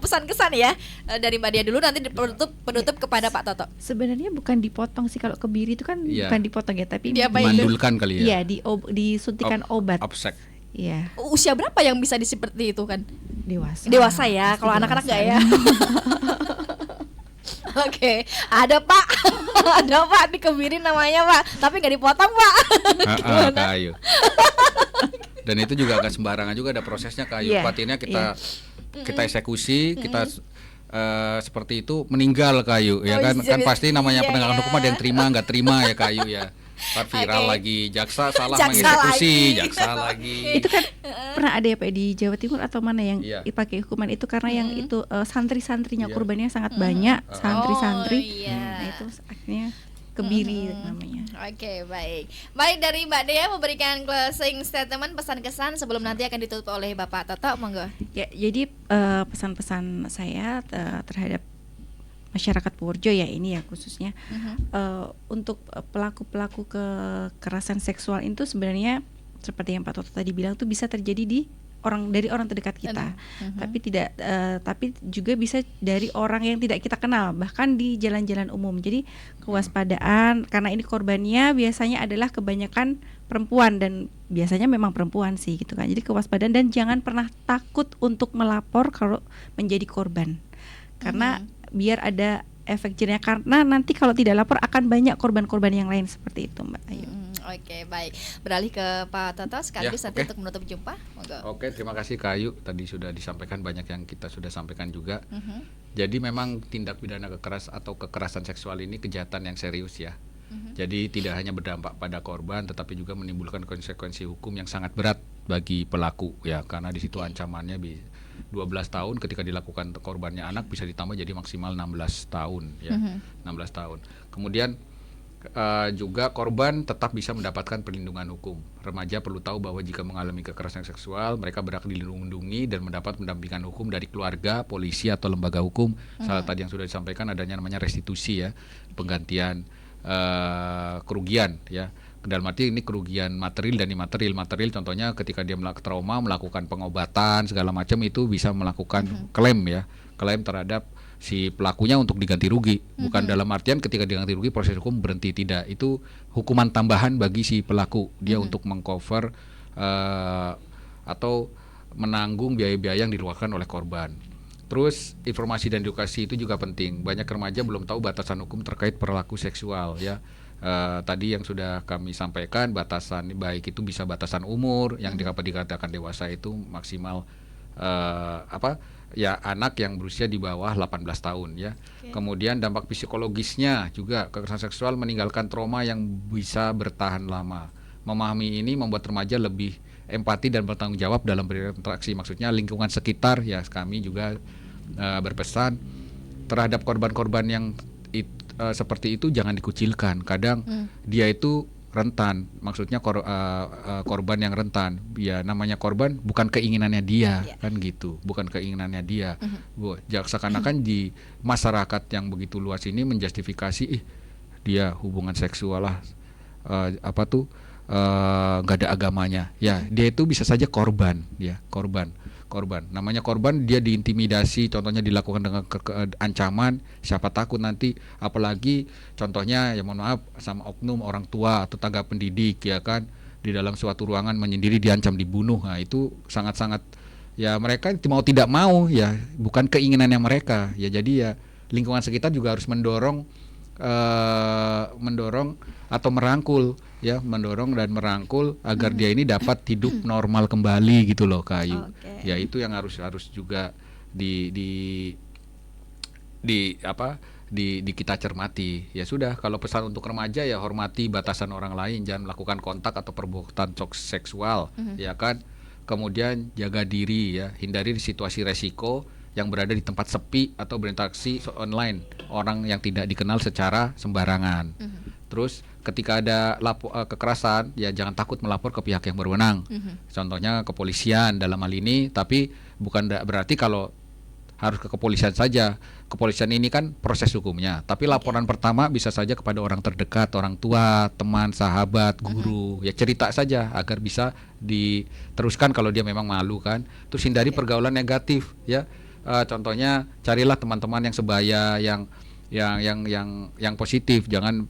pesan kesan ya dari Mbak Dia dulu, nanti penutup kepada Pak Toto. Sebenarnya bukan dipotong sih, kalau kebiri itu kan bukan dipotong ya, tapi dimandulkan kali ya. Iya, disuntikan obat. Opsek. Iya. Usia berapa yang bisa seperti itu kan? Dewasa Ya, kalau anak-anak nggak ya. Oke, ada Pak, ada Pak dikebirin namanya Pak, tapi nggak dipotong Pak. Kayu. Dan itu juga agak sembarangan juga, ada prosesnya Kayu. Patinnya kita eksekusi, kita seperti itu meninggal Kayu ya kan. Kan pasti namanya penegakan hukum ada yang terima nggak terima ya Kayu ya. Viral lagi, jaksa salah mengeksekusi, jaksa lagi. Itu kan pernah ada ya Pak di Jawa Timur atau mana yang dipakai hukuman itu, karena yang itu santri-santrinya korbannya sangat banyak, santri-santri. Nah itu akhirnya kebiri namanya. Oke, baik. Baik, dari Mbak Dea memberikan closing statement, pesan kesan sebelum nanti akan ditutup oleh Bapak Toto, monggo. Ya, jadi pesan-pesan saya terhadap masyarakat Purworejo ya ini ya khususnya untuk pelaku-pelaku kekerasan seksual itu sebenarnya seperti yang Pak Toto tadi bilang tuh bisa terjadi dari orang terdekat kita, tapi juga bisa dari orang yang tidak kita kenal, bahkan di jalan-jalan umum. Jadi kewaspadaan, karena ini korbannya biasanya adalah kebanyakan perempuan, dan biasanya memang perempuan sih gitu kan. Jadi kewaspadaan, dan jangan pernah takut untuk melapor kalau menjadi korban, karena biar ada efek jerah, karena nanti kalau tidak lapor akan banyak korban-korban yang lain seperti itu Mbak Ayu. Oke, baik. Beralih ke Pak Toto sekaligus nanti untuk menutup jumpa. Oke, terima kasih Kayu. Tadi sudah disampaikan banyak yang kita sudah sampaikan juga. Jadi memang tindak pidana kekerasan seksual ini kejahatan yang serius ya. Jadi tidak hanya berdampak pada korban, tetapi juga menimbulkan konsekuensi hukum yang sangat berat bagi pelaku ya, karena di situ ancamannya 12 tahun, ketika dilakukan korbannya anak bisa ditambah jadi maksimal 16 tahun ya. 16 tahun. Kemudian juga korban tetap bisa mendapatkan perlindungan hukum. Remaja perlu tahu bahwa jika mengalami kekerasan seksual, mereka berhak dilindungi dan mendapat pendampingan hukum dari keluarga, polisi atau lembaga hukum. Salah tadi yang sudah disampaikan adanya namanya restitusi ya, penggantian kerugian ya. Dalam arti ini kerugian material dan imaterial. Material contohnya ketika dia trauma, melakukan pengobatan segala macam, itu bisa melakukan klaim ya, klaim terhadap si pelakunya untuk diganti rugi. Bukan dalam artian ketika diganti rugi proses hukum berhenti, tidak. Itu hukuman tambahan bagi si pelaku, dia untuk mengcover atau menanggung biaya-biaya yang dikeluarkan oleh korban. Terus informasi dan edukasi itu juga penting. Banyak remaja belum tahu batasan hukum terkait perilaku seksual ya. Tadi yang sudah kami sampaikan, batasan baik itu bisa batasan umur yang dikatakan dewasa itu maksimal anak yang berusia di bawah 18 tahun ya. Kemudian dampak psikologisnya juga, kekerasan seksual meninggalkan trauma yang bisa bertahan lama. Memahami ini membuat remaja lebih empati dan bertanggung jawab dalam berinteraksi. Maksudnya lingkungan sekitar ya, kami juga berpesan terhadap korban-korban yang seperti itu jangan dikucilkan. Kadang dia itu rentan, maksudnya korban yang rentan. Ya namanya korban bukan keinginannya dia, kan gitu, bukan keinginannya dia. Seakan-akan di masyarakat yang begitu luas ini menjustifikasi dia hubungan seksual lah, nggak ada agamanya. Ya dia itu bisa saja korban, ya korban. Namanya korban, dia diintimidasi, contohnya dilakukan dengan ancaman, siapa takut nanti, apalagi contohnya ya mohon maaf sama oknum orang tua atau tenaga pendidik ya kan, di dalam suatu ruangan menyendiri diancam dibunuh. Nah itu sangat-sangat ya, mereka mau tidak mau ya, bukan keinginannya mereka ya. Jadi ya lingkungan sekitar juga harus mendorong atau merangkul ya mendorong dan merangkul agar dia ini dapat hidup normal kembali gitu loh Kak Ayu. Ya itu yang harus juga di kita cermati. Ya sudah, kalau pesan untuk remaja ya hormati batasan orang lain, jangan melakukan kontak atau perbuatan seksual, ya kan. Kemudian jaga diri ya, hindari situasi resiko yang berada di tempat sepi atau berinteraksi online orang yang tidak dikenal secara sembarangan. Terus ketika ada kekerasan ya jangan takut melapor ke pihak yang berwenang. Contohnya kepolisian dalam hal ini, tapi bukan berarti kalau harus ke kepolisian saja. Kepolisian ini kan proses hukumnya, tapi laporan pertama bisa saja kepada orang terdekat, orang tua, teman, sahabat, guru. Ya cerita saja agar bisa diteruskan kalau dia memang malu kan. Terus hindari pergaulan negatif ya. Contohnya carilah teman-teman yang sebaya, yang positif. Jangan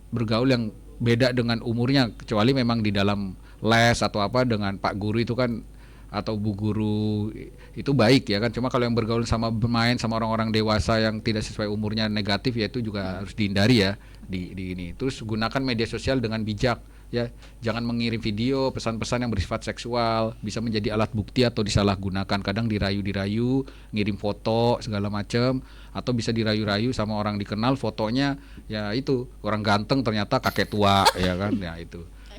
bergaul yang beda dengan umurnya, kecuali memang di dalam les atau apa dengan Pak Guru itu kan, atau Bu Guru itu baik ya kan. Cuma kalau yang bergaul sama bermain sama orang-orang dewasa yang tidak sesuai umurnya negatif, ya itu juga harus dihindari ya di ini. Terus gunakan media sosial dengan bijak ya. Jangan mengirim video, pesan-pesan yang bersifat seksual, bisa menjadi alat bukti atau disalahgunakan. Kadang dirayu-dirayu, ngirim foto segala macam, atau bisa dirayu-rayu sama orang dikenal, fotonya ya itu orang ganteng ternyata kakek tua ya kan. Ya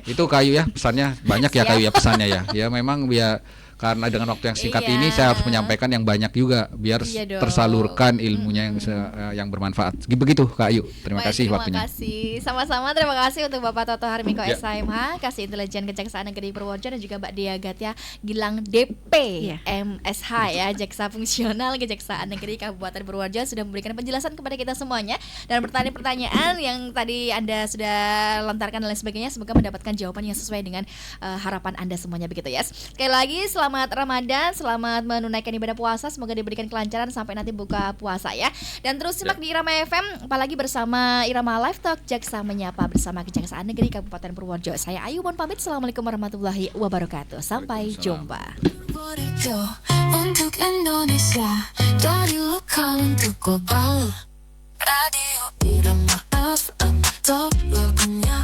itu Kayu ya pesannya banyak ya Kayu ya pesannya ya. Ya memang ya karena dengan waktu yang singkat ini saya harus menyampaikan yang banyak juga biar tersalurkan ilmunya yang bermanfaat. Begitu Kak Ayu. Terima kasih waktunya. Terima kasih. Sama-sama terima kasih untuk Bapak Toto Harmiko SHMH, Kasih Intelijen Kejaksaan Negeri Purworejo, dan juga Mbak Dia Gatia Gilang DP MSH ya, Jaksa Fungsional Kejaksaan Negeri Kabupaten Purworejo, sudah memberikan penjelasan kepada kita semuanya dan pertanyaan-pertanyaan yang tadi Anda sudah lontarkan dan lain sebagainya. Semoga mendapatkan jawaban yang sesuai dengan harapan Anda semuanya begitu ya. Sekali lagi selamat Ramadan, selamat menunaikan ibadah puasa, semoga diberikan kelancaran sampai nanti buka puasa ya. Dan terus simak di Irama FM, apalagi bersama Irama Live Talk Jaksa Menyapa bersama Kejaksaan Negeri Kabupaten Purworejo. Saya Ayu mohon pamit. Assalamualaikum warahmatullahi wabarakatuh. Sampai jumpa. Untuk Indonesia, dari lokal untuk global. Radio Irama FM, top lagunya.